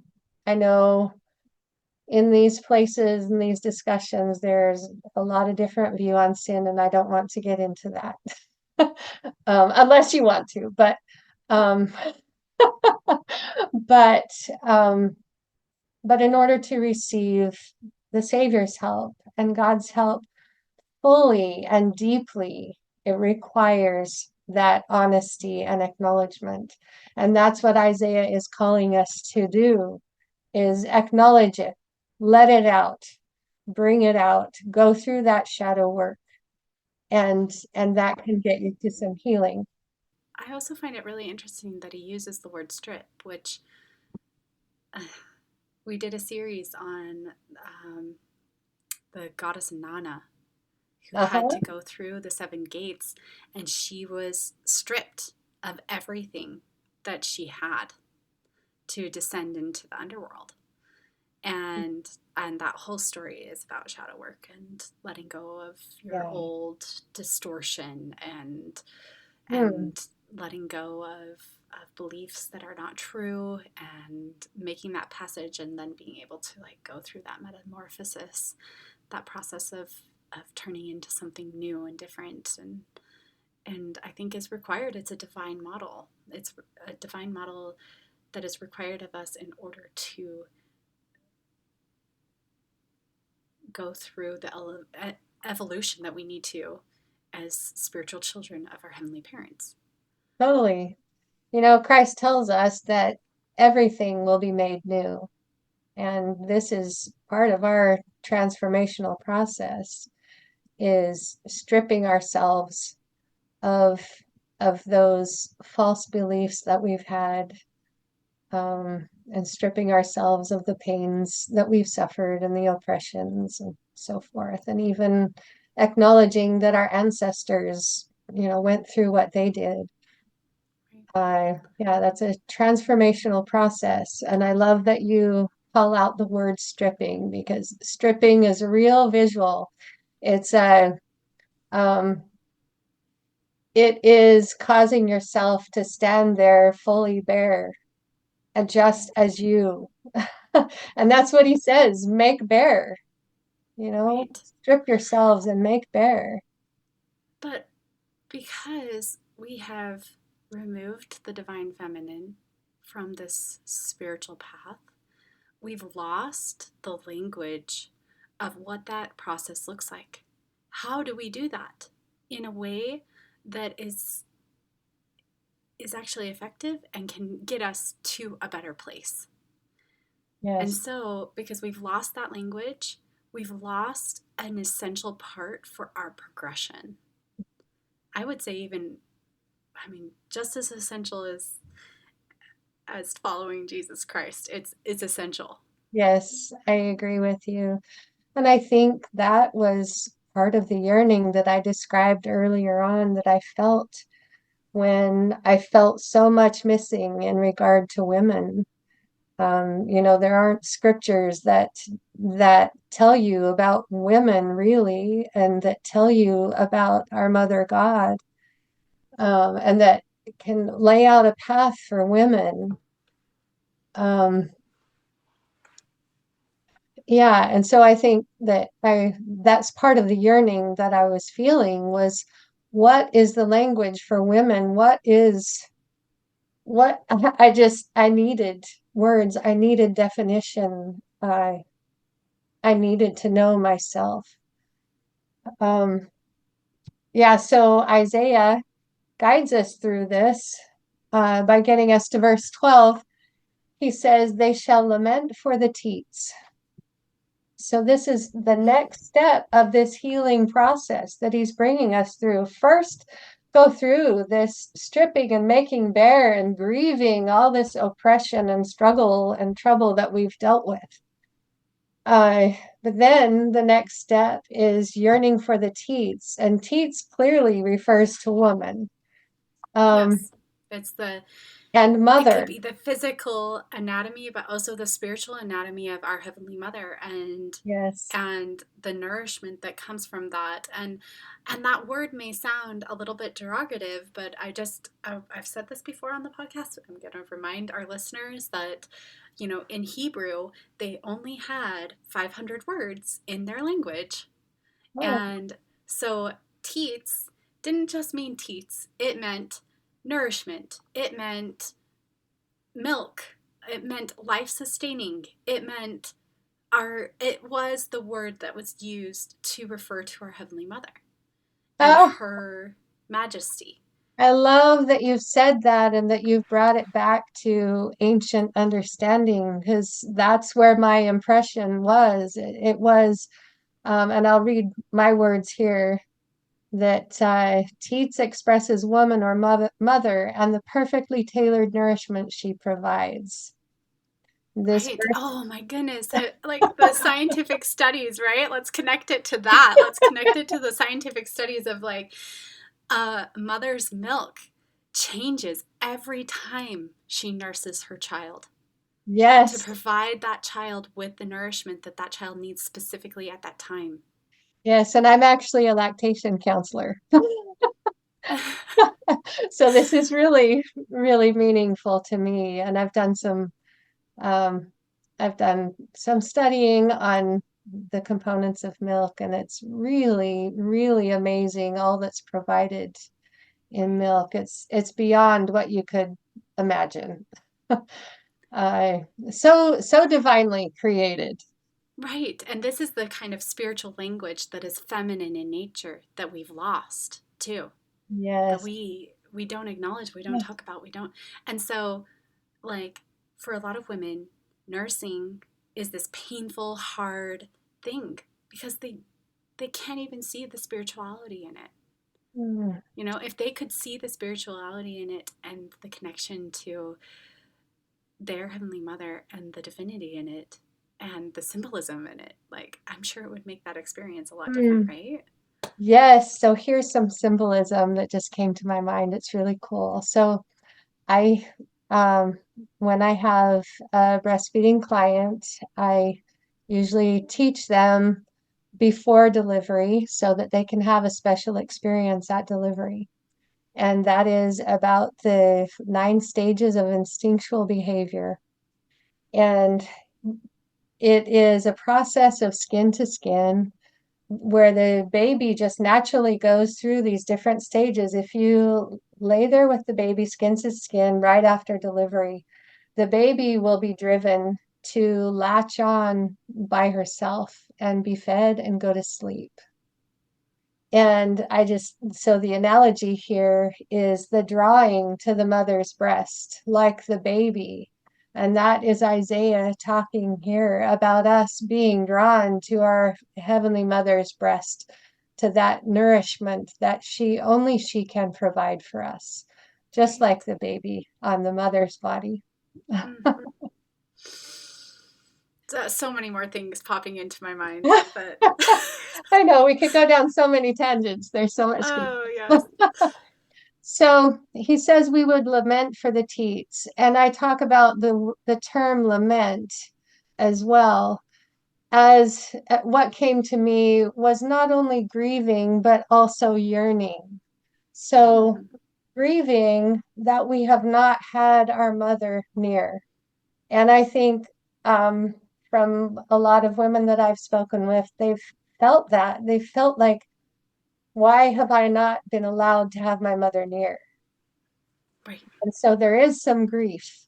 I know in these places, in these discussions, there's a lot of different view on sin, and I don't want to get into that. Unless you want to, um, but um, but in order to receive the Savior's help and God's help fully and deeply, it requires that honesty and acknowledgement. And that's what Isaiah is calling us to do, is acknowledge it, let it out, bring it out, go through that shadow work, and that can get you to some healing. I also find it really interesting that he uses the word strip, which uh, we did a series on the goddess Nana, who had Uh-huh. to go through the seven gates, and she was stripped of everything that she had to descend into the underworld. And that whole story is about shadow work and letting go of your Yeah. old distortion Hmm. and letting go of beliefs that are not true and making that passage and then being able to like go through that metamorphosis, that process of turning into something new and different and I think is required. It's a divine model. It's a divine model that is required of us in order to go through the evolution that we need to as spiritual children of our heavenly parents. Totally. You know, Christ tells us that everything will be made new. And this is part of our transformational process, is stripping ourselves of those false beliefs that we've had, and stripping ourselves of the pains that we've suffered and the oppressions and so forth, and even acknowledging that our ancestors, went through what they did. Yeah, that's a transformational process, and I love that you call out the word stripping, because stripping is a real visual. It's a um, it is causing yourself to stand there fully bare and just as you. And that's what he says, make bare, Right. strip yourselves and make bare. But because we have removed the divine feminine from this spiritual path, we've lost the language of what that process looks like. How do we do that in a way that is actually effective and can get us to a better place? And Yes. so, because we've lost that language, we've lost an essential part for our progression. I would say even, I mean, just as essential as following Jesus Christ. It's essential. Yes, I agree with you. And I think that was part of the yearning that I described earlier on that I felt when I felt so much missing in regard to women. There aren't scriptures that tell you about women really, and that tell you about our Mother God, and that can lay out a path for women. Um, yeah, and so I think that's part of the yearning that I was feeling was what is the language for women? What I needed words, I needed definition. I needed to know myself. Um, yeah, so Isaiah guides us through this by getting us to verse 12. He says, "They shall lament for the teats." So this is the next step of this healing process that he's bringing us through. First, go through this stripping and making bare and grieving all this oppression and struggle and trouble that we've dealt with. But then the next step is yearning for the teats, and teats clearly refers to woman, um, Yes. It's the and it could mother. be the physical anatomy, but also the spiritual anatomy of our Heavenly Mother, Yes. and the nourishment that comes from that. And that word may sound a little bit derogative, but I've said this before on the podcast. I'm going to remind our listeners that, in Hebrew, they only had 500 words in their language. Oh, And so teats didn't just mean teats, it meant nourishment, it meant milk, it meant life sustaining, it was the word that was used to refer to our Heavenly Mother and oh, her majesty. I love that you've said that and that you've brought it back to ancient understanding because that's where my impression was. It was, and I'll read my words here, that Teats expresses woman or mother and the perfectly tailored nourishment she provides. This Right. verse, Oh my goodness. Like the scientific studies, right? Let's connect it to that. Let's connect it to the scientific studies of like a mother's milk changes every time she nurses her child to yes, provide that child with the nourishment that that child needs specifically at that time. yes, and I'm actually a lactation counselor. So this is really, really meaningful to me, and um, I've done some studying on the components of milk, and it's really, really amazing all that's provided in milk. It's beyond what you could imagine. So divinely created. Right. And this is the kind of spiritual language that is feminine in nature that we've lost too. That Yes. we don't acknowledge, we don't talk about, we don't. And so like for a lot of women, nursing is this painful, hard thing because they can't even see the spirituality in it. Mm, If they could see the spirituality in it and the connection to their Heavenly Mother and the divinity in it and the symbolism in it, like I'm sure it would make that experience a lot different, mm. right? Yes, so here's some symbolism that just came to my mind. It's really cool. So I, um, when I have a breastfeeding client, I usually teach them before delivery so that they can have a special experience at delivery. And that is about the 9 stages of instinctual behavior. And it is a process of skin to skin where the baby just naturally goes through these different stages. If you lay there with the baby skin to skin right after delivery, the baby will be driven to latch on by herself and be fed and go to sleep. And so the analogy here is the drawing to the mother's breast, like the baby. And that is Isaiah talking here about us being drawn to our Heavenly Mother's breast, to that nourishment that only she can provide for us, just Right. like the baby on the mother's body. Mm-hmm. So many more things popping into my mind, but I know we could go down so many tangents. There's so much good. oh yes. So he says we would lament for the teats. And I talk about the term lament as well, as what came to me was not only grieving, but also yearning. So Mm-hmm. grieving that we have not had our mother near. And I think from a lot of women that I've spoken with, they've felt that. They felt like, why have I not been allowed to have my mother near? Right. And so there is some grief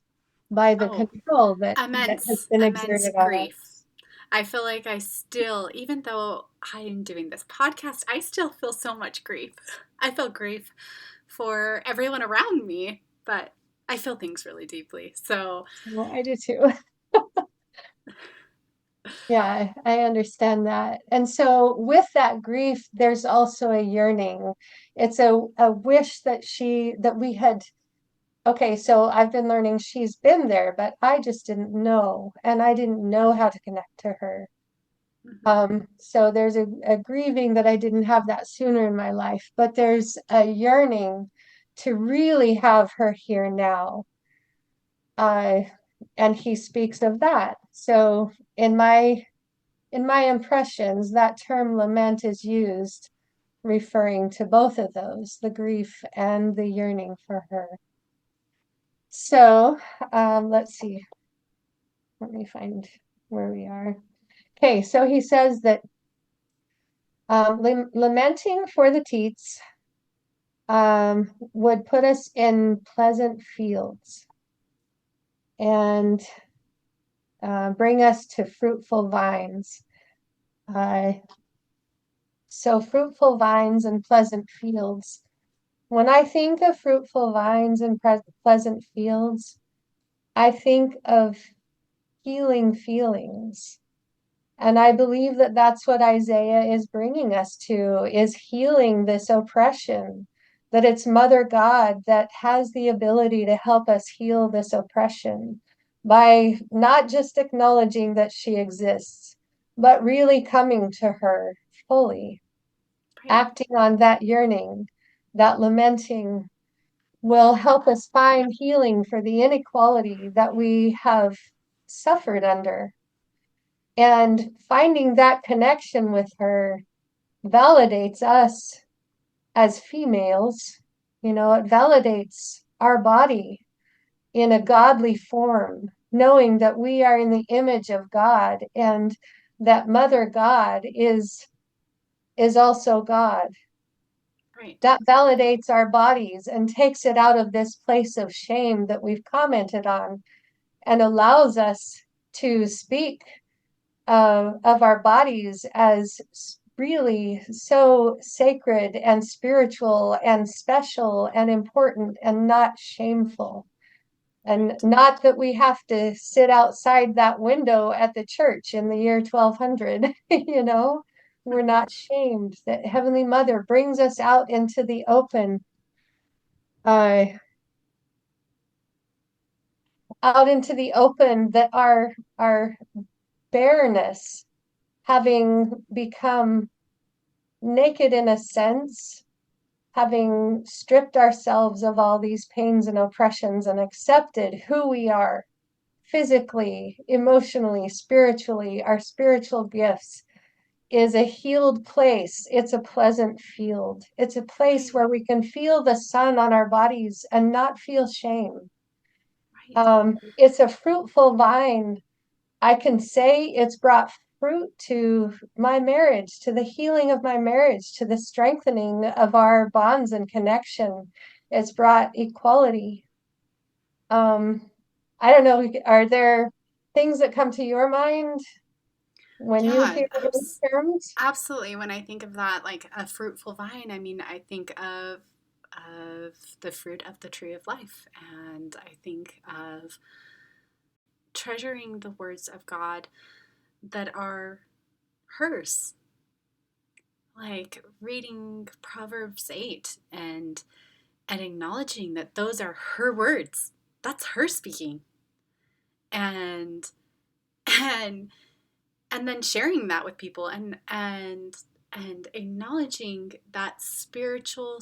by the Oh, control that has been immense exerted on grief. us. I feel like I still, even though I am doing this podcast, I still feel so much grief. I feel grief for everyone around me, but I feel things really deeply. So, Well, I do too. Yeah, I understand that. And so with that grief, there's also a yearning. It's a wish that we had. Okay, so I've been learning she's been there, but I just didn't know, and I didn't know how to connect to her. mm-hmm. So there's a grieving that I didn't have that sooner in my life, but there's a yearning to really have her here now. Uh, and he speaks of that. So in my impressions, that term lament is used referring to both of those, the grief and the yearning for her. So let's see. Let me find where we are. Okay, so he says that lamenting for the teats would put us in pleasant fields and bring us to fruitful vines. Uh, so, fruitful vines and pleasant fields. When I think of fruitful vines and pleasant fields, I think of healing feelings. And I believe that that's what Isaiah is bringing us to, is healing this oppression, that it's Mother God that has the ability to help us heal this oppression by not just acknowledging that she exists, but really coming to her fully, Right. acting on that yearning, that lamenting will help us find healing for the inequality that we have suffered under. And finding that connection with her validates us as females. It validates our body in a godly form, knowing that we are in the image of God and that Mother God is also God. Right. That validates our bodies and takes it out of this place of shame that we've commented on and allows us to speak of our bodies as really so sacred and spiritual and special and important and not shameful. And Right. not that we have to sit outside that window at the church in the year 1200, we're Mm-hmm. not shamed. That Heavenly Mother brings us out into the open, uh, that our bareness, having become naked in a sense, having stripped ourselves of all these pains and oppressions and accepted who we are physically, emotionally, spiritually, our spiritual gifts, is a healed place. It's a pleasant field. It's a place Right. where we can feel the sun on our bodies and not feel shame. Right. It's a fruitful vine. I can say it's brought fruit to my marriage, to the healing of my marriage, to the strengthening of our bonds and connection. It's brought equality. Um, I don't know, are there things that come to your mind when you Yeah, hear those terms? absolutely. When I think of that, like a fruitful vine, I mean, I think of the fruit of the tree of life, and I think of treasuring the words of God that are hers, like reading Proverbs 8 and acknowledging that those are her words. That's her speaking. And and and then sharing that with people and acknowledging that spiritual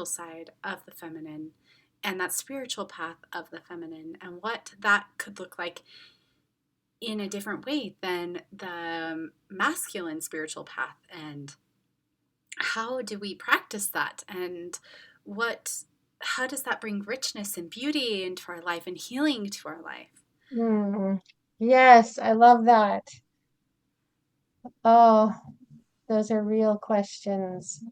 side of the feminine and that spiritual path of the feminine and what that could look like in a different way than the masculine spiritual path, and how do we practice that, and what how does that bring richness and beauty into our life and healing to our life. Hmm. Yes, I love that. Oh, those are real questions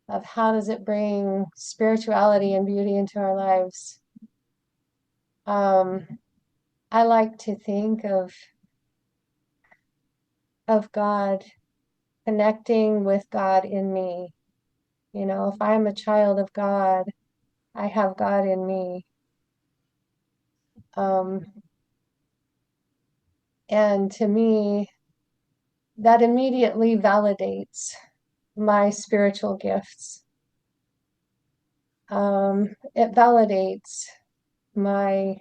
of how does it bring spirituality and beauty into our lives. Um, I like to think of God, connecting with God in me. You know, if I'm a child of God, I have God in me. Um, and to me, that immediately validates my spiritual gifts. It validates my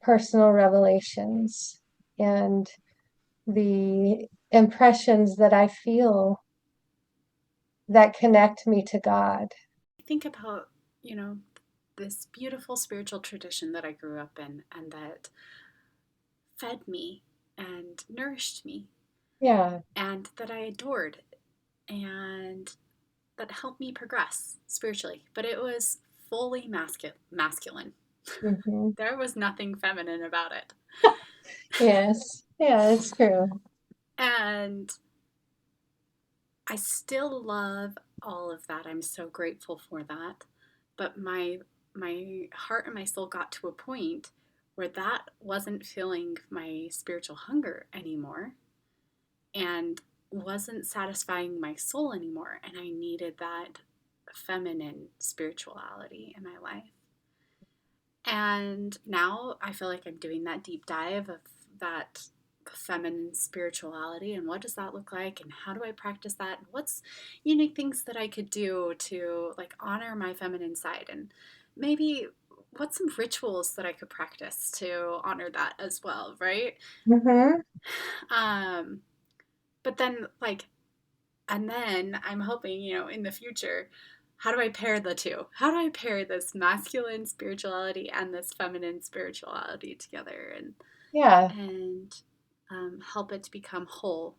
personal revelations and the impressions that I feel that connect me to God. Think about, you know, this beautiful spiritual tradition that I grew up in and that fed me and nourished me Yeah. and that I adored and that helped me progress spiritually. But it was fully masculine. Hmm. There was nothing feminine about it. Yes. Yeah, it's true. And I still love all of that. I'm so grateful for that. But my heart and my soul got to a point where that wasn't filling my spiritual hunger anymore and wasn't satisfying my soul anymore, and I needed that feminine spirituality in my life. And now I feel like I'm doing that deep dive of that feminine spirituality and what does that look like and how do I practice that and what's unique things that I could do to like honor my feminine side, and maybe what's some rituals that I could practice to honor that as well, right? Hmm. um but then like and then I'm hoping, in the future, how do I pair the two? How do I pair this masculine spirituality and this feminine spirituality together Yeah. and help it to become whole?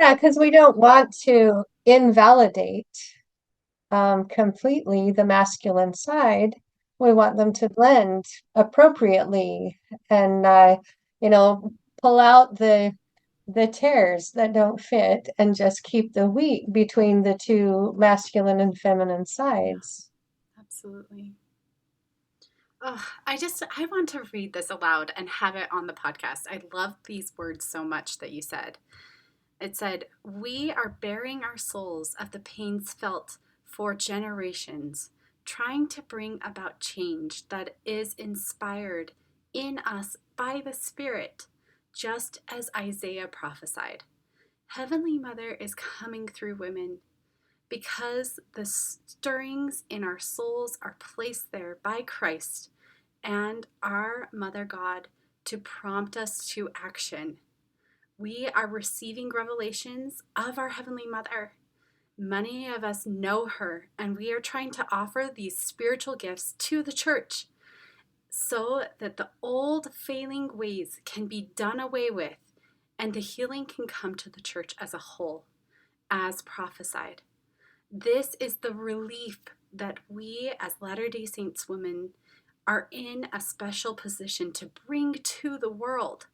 Yeah, because we don't want to invalidate completely the masculine side. We want them to blend appropriately and you know, pull out the tears that don't fit and just keep the wheat between the two masculine and feminine Yeah, sides. absolutely. Oh, I want to read this aloud and have it on the podcast. I love these words so much that you said. It said, "We are bearing our souls of the pains felt for generations, trying to bring about change that is inspired in us by the Spirit, just as Isaiah prophesied. Heavenly Mother is coming through women because the stirrings in our souls are placed there by Christ and our Mother God to prompt us to action. We are receiving revelations of our Heavenly Mother. Many of us know her, and we are trying to offer these spiritual gifts to the church so that the old failing ways can be done away with and the healing can come to the church as a whole, as prophesied. This is the relief that we, as Latter day Saints women, are in a special position to bring to the world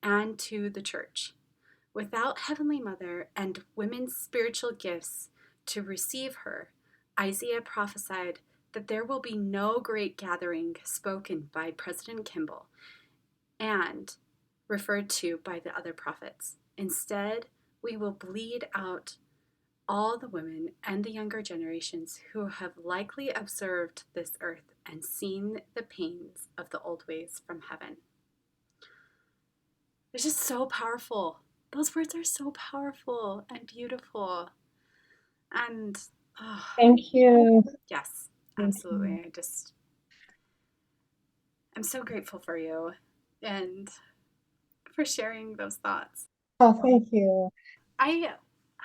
and to the church. Without Heavenly Mother and women's spiritual gifts to receive her, Isaiah prophesied that there will be no great gathering spoken by President Kimball and referred to by the other prophets. Instead, we will bleed out all the women and the younger generations who have likely observed this earth and seen the pains of the old ways from heaven. It's just so powerful. Those words are so powerful and beautiful. And Thank you. yes, Thank you. absolutely. I'm so grateful for you and for sharing those thoughts. Oh, thank you. I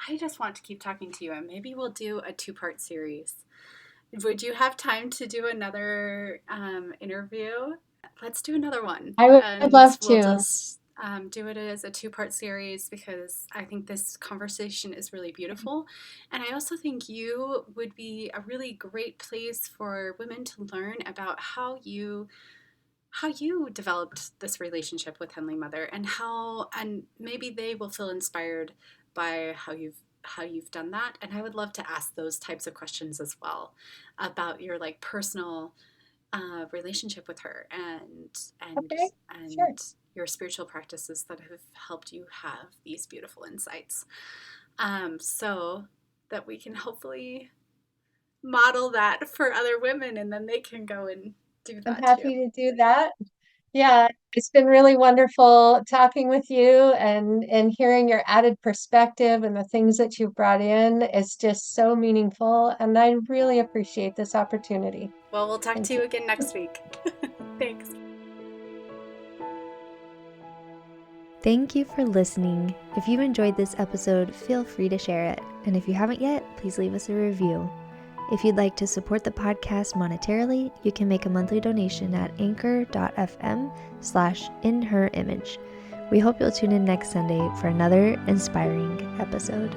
I just want to keep talking to you, and maybe we'll do a two-part series. Would you have time to do another interview? Let's do another one, I would and love we'll to. just do it as a two-part series because I think this conversation is really beautiful, and I also think you would be a really great place for women to learn about how you developed this relationship with Heavenly Mother and maybe they will feel inspired by how you've done that. And I would love to ask those types of questions as well about your like personal relationship with her and Okay, sure. and your spiritual practices that have helped you have these beautiful insights. So that we can hopefully model that for other women and then they can go and do I'm that too. happy to do that. Yeah, it's been really wonderful talking with you and hearing your added perspective and the things that you've brought in. It's just so meaningful, and I really appreciate this opportunity. Well, we'll talk to Thank you you. again next week. Thanks. Thank you for listening. If you enjoyed this episode, feel free to share it. And if you haven't yet, please leave us a review. If you'd like to support the podcast monetarily, you can make a monthly donation at anchor.fm/inherimage. We hope you'll tune in next Sunday for another inspiring episode.